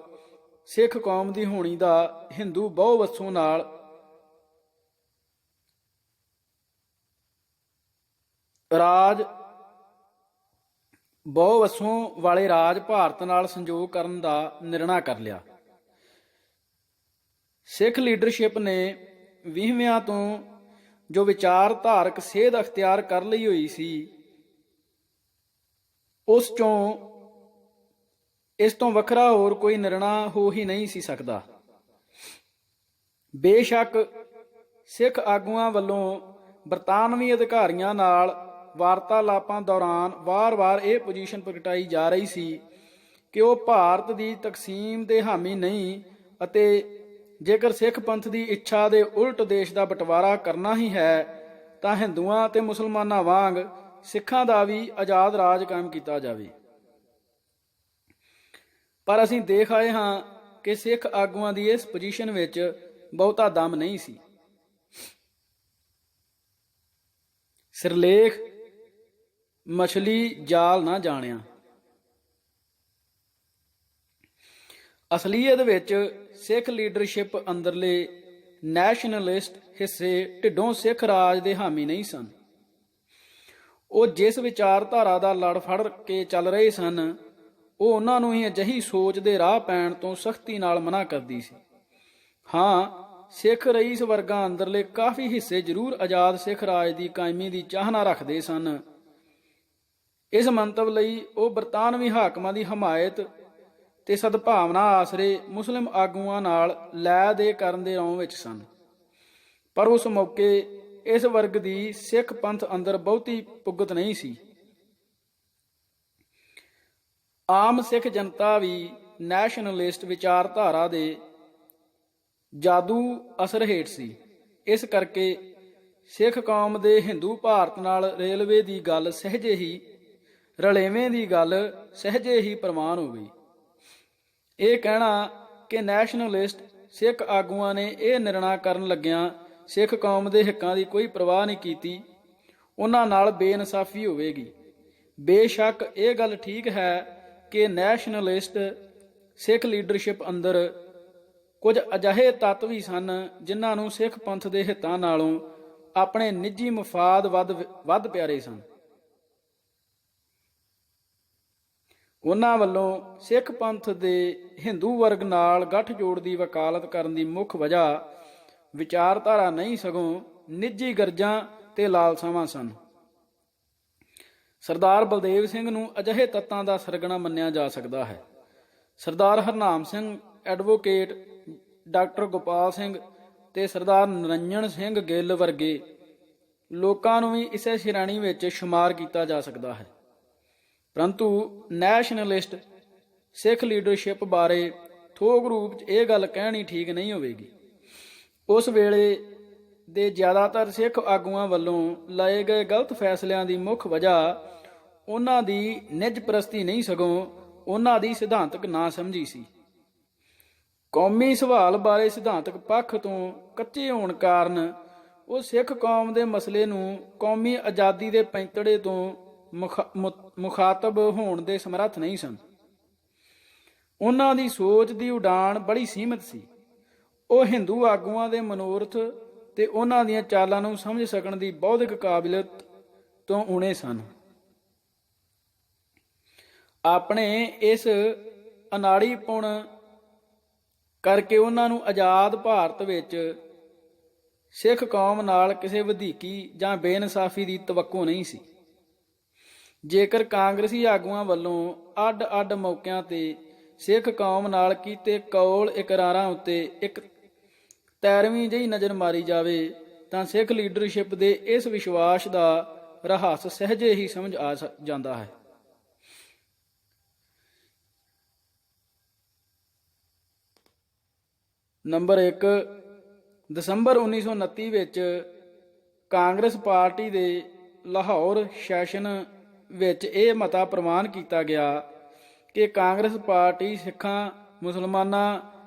A: ਸਿੱਖ ਕੌਮ ਦੀ ਹੋਣੀ ਦਾ ਹਿੰਦੂ ਬਹੁਵਸੋਂ ਨਾਲ ਰਾਜ ਬਹੁਵਸੋਂ ਵਾਲੇ ਰਾਜ ਭਾਰਤ ਨਾਲ ਸੰਜੋਗ ਕਰਨ ਦਾ ਨਿਰਣਾ ਕਰ ਲਿਆ। ਸਿੱਖ ਲੀਡਰਸ਼ਿਪ ਨੇ 20ਵਿਆਂ ਤੋਂ ਜੋ ਵਿਚਾਰਧਾਰਕ ਸੇਧ ਅਖਤਿਆਰ ਕਰ ਲਈ ਹੋਈ ਸੀ, ਉਸ ਚੋਂ ਇਸ ਤੋਂ ਵੱਖਰਾ ਹੋਰ ਕੋਈ ਨਿਰਣਾ ਹੋ ਹੀ ਨਹੀਂ ਸੀ ਸਕਦਾ। ਬੇਸ਼ੱਕ ਸਿੱਖ ਆਗੂਆਂ ਵੱਲੋਂ ਬਰਤਾਨਵੀ ਅਧਿਕਾਰੀਆਂ ਨਾਲ ਵਾਰਤਾਲਾਪਾਂ ਦੌਰਾਨ ਵਾਰ-ਵਾਰ ਇਹ ਪੋਜੀਸ਼ਨ ਪ੍ਰਗਟਾਈ ਜਾ ਰਹੀ ਸੀ ਕਿ ਉਹ ਭਾਰਤ ਦੀ ਤਕਸੀਮ ਦੇ ਹਾਮੀ ਨਹੀਂ ਅਤੇ ਜੇਕਰ ਸਿੱਖ ਪੰਥ ਦੀ ਇੱਛਾ ਦੇ ਉਲਟ ਦੇਸ਼ ਦਾ ਬਟਵਾਰਾ ਕਰਨਾ ਹੀ ਹੈ ਤਾਂ ਹਿੰਦੂਆਂ ਤੇ ਮੁਸਲਮਾਨਾਂ ਵਾਂਗ ਸਿੱਖਾਂ ਦਾ ਵੀ ਆਜ਼ਾਦ ਰਾਜ ਕਾਇਮ ਕੀਤਾ ਜਾਵੇ। ਪਰ ਅਸੀਂ ਦੇਖ ਆਏ ਹਾਂ ਕਿ ਸਿੱਖ ਆਗੂਆਂ ਦੀ ਇਸ ਪੋਜੀਸ਼ਨ ਵਿੱਚ ਬਹੁਤਾ ਦਮ ਨਹੀਂ ਸੀ। ਸਿਰਲੇਖ ਮਛਲੀ ਜਾਲ ਨਾ ਜਾਣਿਆ। ਅਸਲੀਅਤ ਵਿੱਚ ਸਿੱਖ ਲੀਡਰਸ਼ਿਪ ਅੰਦਰਲੇ ਨੈਸ਼ਨਲਿਸਟ ਹਿੱਸੇ ਢਿੱਡੋਂ ਸਿੱਖ ਰਾਜ ਦੇ ਹਾਮੀ ਨਹੀਂ ਸਨ। ਉਹ ਜਿਸ ਵਿਚਾਰਧਾਰਾ ਦਾ ਲੜ ਫੜ ਕੇ ਚੱਲ ਰਹੇ ਸਨ ਉਹ ਉਹਨਾਂ ਨੂੰ ਹੀ ਅਜਿਹੀ ਸੋਚ ਦੇ ਰਾਹ ਪੈਣ ਤੋਂ ਸਖਤੀ ਨਾਲ ਮਨਾ ਕਰਦੀ ਸੀ। ਹਾਂ, ਸਿੱਖ ਰਈਸ ਵਰਗਾਂ ਅੰਦਰਲੇ ਕਾਫੀ ਹਿੱਸੇ ਜ਼ਰੂਰ ਆਜ਼ਾਦ ਸਿੱਖ ਰਾਜ ਦੀ ਕਾਇਮੀ ਦੀ ਚਾਹਨਾ ਰੱਖਦੇ ਸਨ। ਇਸ ਮੰਤਵ ਲਈ ਉਹ ਬਰਤਾਨਵੀ ਹਾਕਮਾਂ ਦੀ ਹਮਾਇਤ ਤੇ ਸਦਭਾਵਨਾ ਆਸਰੇ ਮੁਸਲਿਮ ਆਗੂਆਂ ਨਾਲ ਲੈ ਦੇ ਕਰਨ ਦੇ ਰੌਂ ਵਿੱਚ ਸਨ। ਪਰ ਉਸ ਮੌਕੇ ਇਸ ਵਰਗ ਦੀ ਸਿੱਖ ਪੰਥ ਅੰਦਰ ਬਹੁਤੀ ਪੁੱਗਤ ਨਹੀਂ ਸੀ। ਆਮ ਸਿੱਖ ਜਨਤਾ ਵੀ ਨੈਸ਼ਨਲਿਸਟ ਵਿਚਾਰਧਾਰਾ ਦੇ ਜਾਦੂ ਅਸਰ ਹੇਠ ਸੀ। ਇਸ ਕਰਕੇ ਸਿੱਖ ਕੌਮ ਦੇ ਹਿੰਦੂ ਭਾਰਤ ਨਾਲ ਰੇਲਵੇ ਦੀ ਗੱਲ ਸਹਿਜੇ ਹੀ ਰਲੇਵੇਂ ਦੀ ਗੱਲ ਸਹਿਜੇ ਹੀ ਪ੍ਰਵਾਨ ਹੋ ਗਈ। ਇਹ ਕਹਿਣਾ ਕਿ ਨੈਸ਼ਨਲਿਸਟ ਸਿੱਖ ਆਗੂਆਂ ਨੇ ਇਹ ਨਿਰਣਾ ਕਰਨ ਲੱਗਿਆਂ ਸਿੱਖ ਕੌਮ ਦੇ ਹਿੱਕਾਂ ਦੀ ਕੋਈ ਪਰਵਾਹ ਨਹੀਂ ਕੀਤੀ, ਉਹਨਾਂ ਨਾਲ ਬੇਇਨਸਾਫੀ ਹੋਵੇਗੀ। ਬੇਸ਼ੱਕ ਇਹ ਗੱਲ ਠੀਕ ਹੈ ਕਿ ਨੈਸ਼ਨਲਿਸਟ ਸਿੱਖ ਲੀਡਰਸ਼ਿਪ ਅੰਦਰ ਕੁਝ ਅਜਿਹੇ ਤੱਤ ਵੀ ਸਨ ਜਿਨ੍ਹਾਂ ਨੂੰ ਸਿੱਖ ਪੰਥ ਦੇ ਹਿੱਤਾਂ ਨਾਲੋਂ ਆਪਣੇ ਨਿੱਜੀ ਮਫਾਦ ਵੱਧ ਪਿਆਰੇ ਸਨ। ਉਹਨਾਂ ਵੱਲੋਂ ਸਿੱਖ ਪੰਥ ਦੇ ਹਿੰਦੂ ਵਰਗ ਨਾਲ ਗੱਠਜੋੜ ਦੀ ਵਕਾਲਤ ਕਰਨ ਦੀ ਮੁੱਖ ਵਜ੍ਹਾ ਵਿਚਾਰਧਾਰਾ ਨਹੀਂ ਸਗੋਂ ਨਿੱਜੀ ਗਰਜਾਂ ਤੇ ਲਾਲਸਾਵਾਂ ਸਨ। ਸਰਦਾਰ ਬਲਦੇਵ ਸਿੰਘ ਨੂੰ ਅਜਿਹੇ ਤੱਤਾਂ ਦਾ ਸਰਗਣਾ ਮੰਨਿਆ ਜਾ ਸਕਦਾ ਹੈ। ਸਰਦਾਰ ਹਰਨਾਮ ਸਿੰਘ ਐਡਵੋਕੇਟ, ਡਾਕਟਰ ਗੋਪਾਲ ਸਿੰਘ ਤੇ ਸਰਦਾਰ ਨਰਿੰਜਨ ਸਿੰਘ ਗਿੱਲ ਵਰਗੇ ਲੋਕਾਂ ਨੂੰ ਵੀ ਇਸੇ ਸ਼੍ਰੇਣੀ ਵਿੱਚ ਸ਼ੁਮਾਰ ਕੀਤਾ ਜਾ ਸਕਦਾ ਹੈ। ਪਰੰਤੂ ਨੈਸ਼ਨਲਿਸਟ ਸਿੱਖ ਲੀਡਰਸ਼ਿਪ ਬਾਰੇ ਥੋਕ ਰੂਪ 'ਚ ਇਹ ਗੱਲ ਕਹਿਣੀ ਠੀਕ ਨਹੀਂ ਹੋਵੇਗੀ। ਉਸ ਵੇਲੇ ਦੇ ਜ਼ਿਆਦਾਤਰ ਸਿੱਖ ਆਗੂਆਂ ਵੱਲੋਂ ਲਏ ਗਏ ਗਲਤ ਫੈਸਲਿਆਂ ਦੀ ਮੁੱਖ ਵਜ੍ਹਾ ਉਹਨਾਂ ਦੀ ਨਿੱਜ ਪ੍ਰਸਤੀ ਨਹੀਂ ਸਗੋਂ ਉਹਨਾਂ ਦੀ ਸਿਧਾਂਤਕ ਨਾ ਸਮਝੀ ਸੀ। ਕੌਮੀ ਸਵਾਲ ਬਾਰੇ ਸਿਧਾਂਤਕ ਪੱਖ ਤੋਂ ਕੱਚੇ ਹੋਣ ਕਾਰਨ ਉਹ ਸਿੱਖ ਕੌਮ ਦੇ ਮਸਲੇ ਨੂੰ ਕੌਮੀ ਆਜ਼ਾਦੀ ਦੇ ਪੈਂਤੜੇ ਤੋਂ ਮੁਖਾਤਬ ਹੋਣ ਦੇ ਸਮਰੱਥ ਨਹੀਂ ਸਨ। ਉਹਨਾਂ ਦੀ ਸੋਚ ਦੀ ਉਡਾਣ ਬੜੀ ਸੀਮਿਤ ਸੀ। ਉਹ ਹਿੰਦੂ ਆਗੂਆਂ ਦੇ ਮਨੋਰਥ ਤੇ ਉਹਨਾਂ ਦੀਆਂ ਚਾਲਾਂ ਨੂੰ ਸਮਝ ਸਕਣ ਦੀ ਬੌਧਿਕ ਕਾਬਲੀਅਤ ਤੋਂ ਊਣੇ ਸਨ। ਆਪਣੇ ਇਸ ਅਨਾੜੀਪੁਣ ਕਰਕੇ ਉਹਨਾਂ ਨੂੰ ਆਜ਼ਾਦ ਭਾਰਤ ਵਿੱਚ ਸਿੱਖ ਕੌਮ ਨਾਲ ਕਿਸੇ ਵਧੀਕੀ ਜਾਂ ਬੇਇਨਸਾਫੀ ਦੀ ਤਵੱਕੋ ਨਹੀਂ ਸੀ। ਜੇਕਰ ਕਾਂਗਰਸੀ ਆਗੂਆਂ ਵੱਲੋਂ ਅੱਡ-ਅੱਡ ਮੌਕਿਆਂ ਤੇ ਸਿੱਖ ਕੌਮ ਨਾਲ ਕੀਤੇ ਕੌਲ ਇਕਰਾਰਾਂ ਉੱਤੇ ਇੱਕ ਤੈਰਵੀਂ ਜਿਹੀ ਨਜ਼ਰ ਮਾਰੀ ਜਾਵੇ ਤਾਂ ਸਿੱਖ ਲੀਡਰਸ਼ਿਪ ਦੇ ਇਸ ਵਿਸ਼ਵਾਸ ਦਾ ਰਹੱਸ ਸਹਿਜੇ ਹੀ ਸਮਝ ਆ ਜਾਂਦਾ ਹੈ। ਨੰਬਰ 1, ਦਸੰਬਰ 1929 ਵਿੱਚ ਕਾਂਗਰਸ ਪਾਰਟੀ ਦੇ ਲਾਹੌਰ ਸੈਸ਼ਨ ਵਿੱਚ ਇਹ ਮਤਾ ਪ੍ਰਵਾਨ ਕੀਤਾ ਗਿਆ ਕਿ ਕਾਂਗਰਸ ਪਾਰਟੀ ਸਿੱਖਾਂ, ਮੁਸਲਮਾਨਾਂ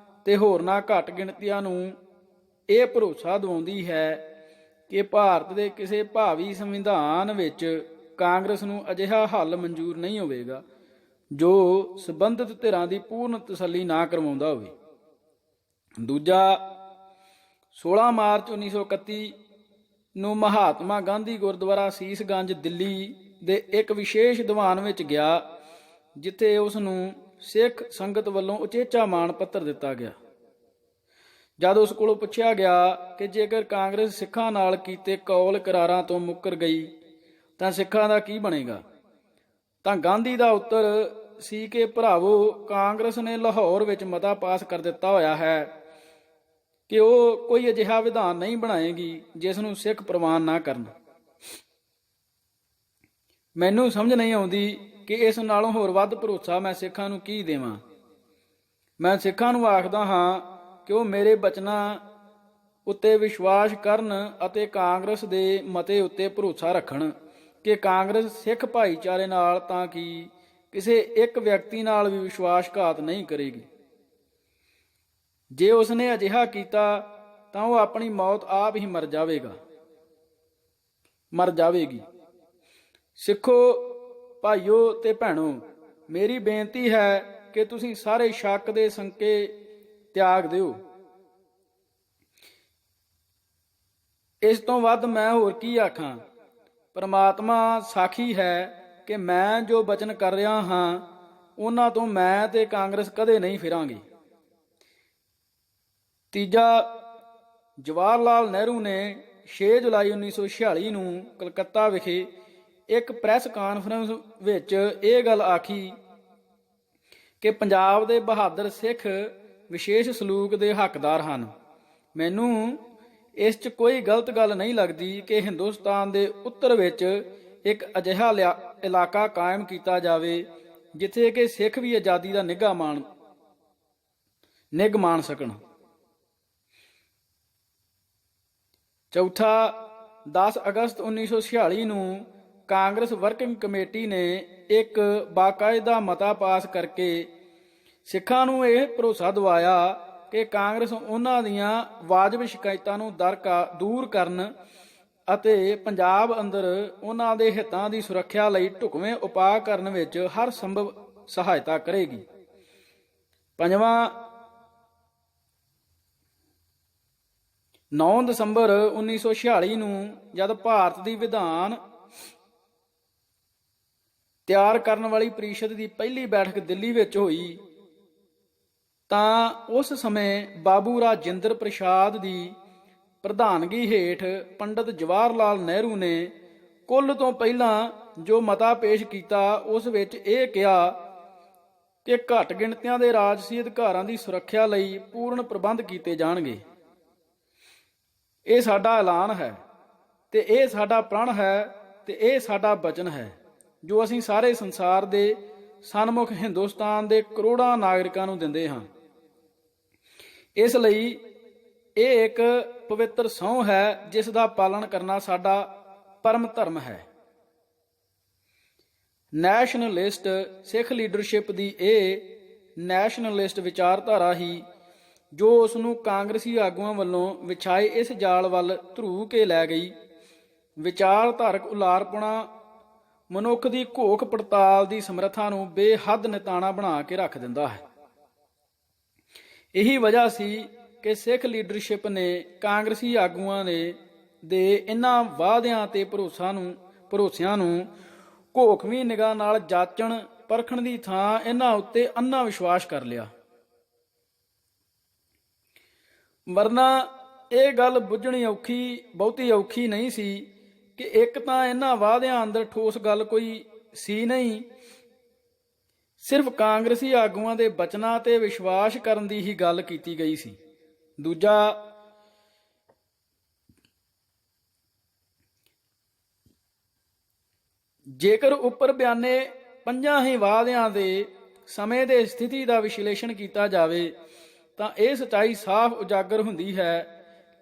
A: ਤੇ ਹੋਰਨਾਂ ਘੱਟ ਗਿਣਤੀਆਂ ਨੂੰ ਇਹ ਭਰੋਸਾ ਦਿਵਾਉਂਦੀ ਹੈ ਕਿ ਭਾਰਤ ਦੇ ਕਿਸੇ ਭਾਵੀ ਸੰਵਿਧਾਨ ਵਿੱਚ ਕਾਂਗਰਸ ਨੂੰ ਅਜਿਹਾ ਹੱਲ ਮਨਜ਼ੂਰ ਨਹੀਂ ਹੋਵੇਗਾ ਜੋ ਸੰਬੰਧਿਤ ਧਿਰਾਂ ਦੀ ਪੂਰਨ ਤਸੱਲੀ ਨਾ ਕਰਵਾਉਂਦਾ ਹੋਵੇ। ਦੂਜਾ, 16 ਮਾਰਚ 1931 ਨੂੰ ਮਹਾਤਮਾ ਗਾਂਧੀ ਗੁਰਦੁਆਰਾ ਸੀਸਗੰਜ ਦਿੱਲੀ ਦੇ ਇੱਕ ਵਿਸ਼ੇਸ਼ ਦੀਵਾਨ ਵਿੱਚ ਗਿਆ ਜਿੱਥੇ ਉਸ ਨੂੰ ਸਿੱਖ ਸੰਗਤ ਵੱਲੋਂ ਉਚੇਚਾ ਮਾਣ ਪੱਤਰ ਦਿੱਤਾ ਗਿਆ। ਜਦ ਉਸ ਕੋਲੋਂ ਪੁੱਛਿਆ ਗਿਆ ਕਿ ਜੇਕਰ ਕਾਂਗਰਸ ਸਿੱਖਾਂ ਨਾਲ ਕੀਤੇ ਕੌਲ ਕਰਾਰਾਂ ਤੋਂ ਮੁੱਕਰ ਗਈ ਤਾਂ ਸਿੱਖਾਂ ਦਾ ਕੀ ਬਣੇਗਾ, ਤਾਂ ਗਾਂਧੀ ਦਾ ਉੱਤਰ ਸੀ ਕਿ ਭਰਾਵੋ, ਕਾਂਗਰਸ ਨੇ ਲਾਹੌਰ ਵਿੱਚ ਮਤਾ ਪਾਸ ਕਰ ਦਿੱਤਾ ਹੋਇਆ ਹੈ ਕਿ ਉਹ ਕੋਈ ਅਜਿਹਾ ਵਿਧਾਨ ਨਹੀਂ ਬਣਾਏਗੀ ਜਿਸ ਨੂੰ ਸਿੱਖ ਪ੍ਰਵਾਨ ਨਾ ਕਰਨ। ਮੈਨੂੰ ਸਮਝ ਨਹੀਂ ਆਉਂਦੀ ਕਿ ਇਸ ਨਾਲੋਂ ਹੋਰ ਵੱਧ ਭਰੋਸਾ ਮੈਂ ਸਿੱਖਾਂ ਨੂੰ ਕੀ ਦੇਵਾਂ। ਮੈਂ ਸਿੱਖਾਂ ਨੂੰ ਆਖਦਾ ਹਾਂ ਕਿ ਉਹ ਮੇਰੇ ਬਚਨਾਂ ਉੱਤੇ ਵਿਸ਼ਵਾਸ ਕਰਨ ਅਤੇ ਕਾਂਗਰਸ ਦੇ ਮਤੇ ਉੱਤੇ ਭਰੋਸਾ ਰੱਖਣ ਕਿ ਕਾਂਗਰਸ ਸਿੱਖ ਭਾਈਚਾਰੇ ਨਾਲ ਤਾਂ ਕਿ ਕਿਸੇ ਇੱਕ ਵਿਅਕਤੀ ਨਾਲ ਵੀ ਵਿਸ਼ਵਾਸਘਾਤ ਨਹੀਂ ਕਰੇਗੀ। ਜੇ ਉਸਨੇ ਅਜਿਹਾ ਕੀਤਾ ਤਾਂ ਉਹ ਆਪਣੀ ਮੌਤ ਆਪ ਹੀ ਮਰ ਜਾਵੇਗੀ। ਸਿੱਖੋ ਭਾਈਓ ਤੇ ਭੈਣੋ, ਮੇਰੀ ਬੇਨਤੀ ਹੈ ਕਿ ਤੁਸੀਂ ਸਾਰੇ ਸ਼ੱਕ ਦੇ ਸੰਕੇ ਤਿਆਗ ਦਿਓ। ਇਸ ਤੋਂ ਵੱਧ ਮੈਂ ਹੋਰ ਕੀ ਆਖਾਂ। ਪਰਮਾਤਮਾ ਸਾਖੀ ਹੈ ਕਿ ਮੈਂ ਜੋ ਬਚਨ ਕਰ ਰਿਹਾ ਹਾਂ ਉਹਨਾਂ ਤੋਂ ਮੈਂ ਤੇ ਕਾਂਗਰਸ ਕਦੇ ਨਹੀਂ ਫਿਰਾਂਗੇ। ਤੀਜਾ, ਜਵਾਹਰ ਲਾਲ ਨਹਿਰੂ ਨੇ 6 ਜੁਲਾਈ 1946 ਨੂੰ ਕਲਕੱਤਾ ਵਿਖੇ ਇੱਕ ਪ੍ਰੈਸ ਕਾਨਫਰੰਸ ਵਿੱਚ ਇਹ ਗੱਲ ਆਖੀ ਕਿ ਪੰਜਾਬ ਦੇ ਬਹਾਦਰ ਸਿੱਖ ਵਿਸ਼ੇਸ਼ ਸਲੂਕ ਦੇ ਹੱਕਦਾਰ ਹਨ। ਮੈਨੂੰ ਇਸ 'ਚ ਕੋਈ ਗਲਤ ਗੱਲ ਨਹੀਂ ਲੱਗਦੀ ਕਿ ਹਿੰਦੁਸਤਾਨ ਦੇ ਉੱਤਰ ਵਿੱਚ ਇੱਕ ਅਜਿਹਾ ਇਲਾਕਾ ਕਾਇਮ ਕੀਤਾ ਜਾਵੇ ਜਿੱਥੇ ਕਿ ਸਿੱਖ ਵੀ ਆਜ਼ਾਦੀ ਦਾ ਨਿੱਘ ਮਾਣ ਸਕਣ। ਚੌਥਾ, 10 ਅਗਸਤ 1946 ਨੂੰ ਕਾਂਗਰਸ ਵਰਕਿੰਗ ਕਮੇਟੀ ਨੇ ਇੱਕ ਬਾਕਾਇਦਾ ਮਤਾ ਪਾਸ ਕਰਕੇ ਸਿੱਖਾਂ ਨੂੰ ਇਹ ਭਰੋਸਾ ਦਿਵਾਇਆ ਕਿ ਕਾਂਗਰਸ ਉਹਨਾਂ ਦੀਆਂ ਵਾਜਬ ਸ਼ਿਕਾਇਤਾਂ ਨੂੰ ਦੂਰ ਕਰਨ ਅਤੇ ਪੰਜਾਬ ਅੰਦਰ ਉਹਨਾਂ ਦੇ ਹਿੱਤਾਂ ਦੀ ਸੁਰੱਖਿਆ ਲਈ ਢੁਕਵੇਂ ਉਪਾਅ ਕਰਨ ਵਿੱਚ ਹਰ ਸੰਭਵ ਸਹਾਇਤਾ ਕਰੇਗੀ। ਪੰਜਵਾਂ, 9 ਦਸੰਬਰ 1946 ਨੂੰ ਜਦ ਭਾਰਤ ਦੀ ਵਿਧਾਨ ਤਿਆਰ ਕਰਨ ਵਾਲੀ ਪ੍ਰੀਸ਼ਦ ਦੀ ਪਹਿਲੀ ਬੈਠਕ ਦਿੱਲੀ ਵਿੱਚ ਹੋਈ ਤਾਂ ਉਸ ਸਮੇਂ ਬਾਬੂ ਰਾਜਿੰਦਰ ਪ੍ਰਸਾਦ ਦੀ ਪ੍ਰਧਾਨਗੀ ਹੇਠ ਪੰਡਤ ਜਵਾਹਰ ਲਾਲ ਨਹਿਰੂ ਨੇ ਕੁੱਲ ਤੋਂ ਪਹਿਲਾਂ ਜੋ ਮਤਾ ਪੇਸ਼ ਕੀਤਾ ਉਸ ਵਿੱਚ ਇਹ ਕਿਹਾ ਕਿ ਘੱਟ ਗਿਣਤੀਆਂ ਦੇ ਰਾਜਸੀ ਅਧਿਕਾਰਾਂ ਦੀ ਸੁਰੱਖਿਆ ਲਈ ਪੂਰਨ ਪ੍ਰਬੰਧ ਕੀਤੇ ਜਾਣਗੇ। ਇਹ ਸਾਡਾ ਐਲਾਨ ਹੈ ਤੇ ਇਹ ਸਾਡਾ ਪ੍ਰਣ ਹੈ ਤੇ ਇਹ ਸਾਡਾ ਬਚਨ ਹੈ ਜੋ ਅਸੀਂ ਸਾਰੇ ਸੰਸਾਰ ਦੇ ਸਨਮੁਖ ਹਿੰਦੁਸਤਾਨ ਦੇ ਕਰੋੜਾਂ ਨਾਗਰਿਕਾਂ ਨੂੰ ਦਿੰਦੇ ਹਾਂ। ਇਸ ਲਈ ਇਹ ਇੱਕ ਪਵਿੱਤਰ ਸਹੁੰ ਹੈ ਜਿਸ ਦਾ ਪਾਲਣ ਕਰਨਾ ਸਾਡਾ ਪਰਮ ਧਰਮ ਹੈ। ਨੈਸ਼ਨਲਿਸਟ ਸਿੱਖ ਲੀਡਰਸ਼ਿਪ ਦੀ ਇਹ ਨੈਸ਼ਨਲਿਸਟ ਵਿਚਾਰਧਾਰਾ ਹੀ ਜੋ ਉਸ ਨੂੰ ਕਾਂਗਰਸੀ ਆਗੂਆਂ ਵੱਲੋਂ ਵਿਛਾਏ ਇਸ ਜਾਲ ਵੱਲ ਧਰੂ ਕੇ ਲੈ ਗਈ। ਵਿਚਾਰਧਾਰਕ ਉਲਾਰਪੁਣਾ ਮਨੁੱਖ ਦੀ ਘੋਖ ਪੜਤਾਲ ਦੀ ਸਮਰੱਥਾ ਨੂੰ ਬੇਹੱਦ ਨਿਤਾਣਾ ਬਣਾ ਕੇ ਰੱਖ ਦਿੰਦਾ ਹੈ। ਇਹੀ ਵਜ੍ਹਾ ਸੀ ਕਿ ਸਿੱਖ ਲੀਡਰਸ਼ਿਪ ਨੇ ਕਾਂਗਰਸੀ ਆਗੂਆਂ ਦੇ ਇਹਨਾਂ ਵਾਅਦਿਆਂ ਤੇ ਭਰੋਸਿਆਂ ਨੂੰ ਘੋਖਵੀਂ ਨਿਗਾਹ ਨਾਲ ਜਾਚਣ ਪਰਖਣ ਦੀ ਥਾਂ ਇਹਨਾਂ ਉੱਤੇ ਅੰਨਾ ਵਿਸ਼ਵਾਸ ਕਰ ਲਿਆ। ਵਰਨਾ ਇਹ ਗੱਲ ਬੁੱਝਣੀ ਬਹੁਤੀ ਔਖੀ ਨਹੀਂ ਸੀ ਕਿ ਇੱਕ ਤਾਂ ਇਹਨਾਂ ਵਾਅਦਿਆਂ ਅੰਦਰ ਠੋਸ ਗੱਲ ਕੋਈ ਸੀ ਨਹੀਂ, ਸਿਰਫ ਕਾਂਗਰਸੀ ਆਗੂਆਂ ਦੇ ਬਚਨਾਂ ਤੇ ਵਿਸ਼ਵਾਸ ਕਰਨ ਦੀ ਹੀ ਗੱਲ ਕੀਤੀ ਗਈ ਸੀ। ਦੂਜਾ, ਜੇਕਰ ਉੱਪਰ ਬਿਆਨੇ 5 ਹੀ ਵਾਅਦਿਆਂ ਦੇ ਸਮੇਂ ਦੇ ਸਥਿਤੀ ਦਾ ਵਿਸ਼ਲੇਸ਼ਣ ਕੀਤਾ ਜਾਵੇ ਤਾਂ ਇਹ ਸੱਚਾਈ ਸਾਫ਼ ਉਜਾਗਰ ਹੁੰਦੀ ਹੈ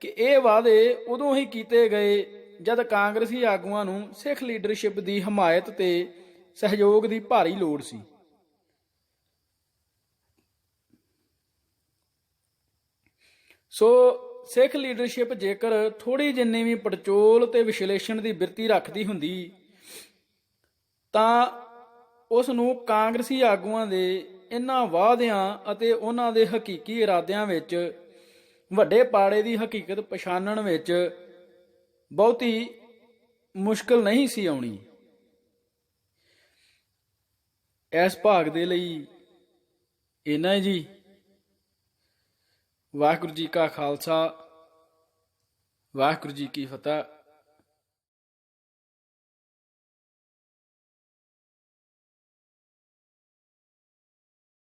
A: ਕਿ ਇਹ ਵਾਅਦੇ ਉਦੋਂ ਹੀ ਕੀਤੇ ਗਏ ਜਦ ਕਾਂਗਰਸੀ ਆਗੂਆਂ ਨੂੰ ਸਿੱਖ ਲੀਡਰਸ਼ਿਪ ਦੀ ਹਮਾਇਤ ਤੇ ਸਹਿਯੋਗ ਦੀ ਭਾਰੀ ਲੋੜ ਸੀ। ਸੋ ਸਿੱਖ ਲੀਡਰਸ਼ਿਪ ਜੇਕਰ ਥੋੜੀ ਜਿੰਨੀ ਵੀ ਪੜਚੋਲ ਤੇ ਵਿਸ਼ਲੇਸ਼ਣ ਦੀ ਬਿਰਤੀ ਰੱਖਦੀ ਹੁੰਦੀ ਤਾਂ ਉਸ ਨੂੰ ਕਾਂਗਰਸੀ ਆਗੂਆਂ ਦੇ ਇਹਨਾਂ ਵਾਅਦਿਆਂ ਅਤੇ ਉਹਨਾਂ ਦੇ ਹਕੀਕੀ ਇਰਾਦਿਆਂ ਵਿੱਚ ਵੱਡੇ ਪਾੜੇ ਦੀ ਹਕੀਕਤ ਪਛਾਣਨ ਵਿੱਚ ਬਹੁਤੀ ਮੁਸ਼ਕਲ ਨਹੀਂ ਸੀ ਆਉਣੀ। ਇਸ ਭਾਗ ਦੇ ਲਈ ਇੰਨਾ ਹੀ ਜੀ। ਵਾਹਿਗੁਰੂ ਜੀ ਕਾ ਖਾਲਸਾ, ਵਾਹਿਗੁਰੂ ਜੀ ਕੀ ਫਤਿਹ।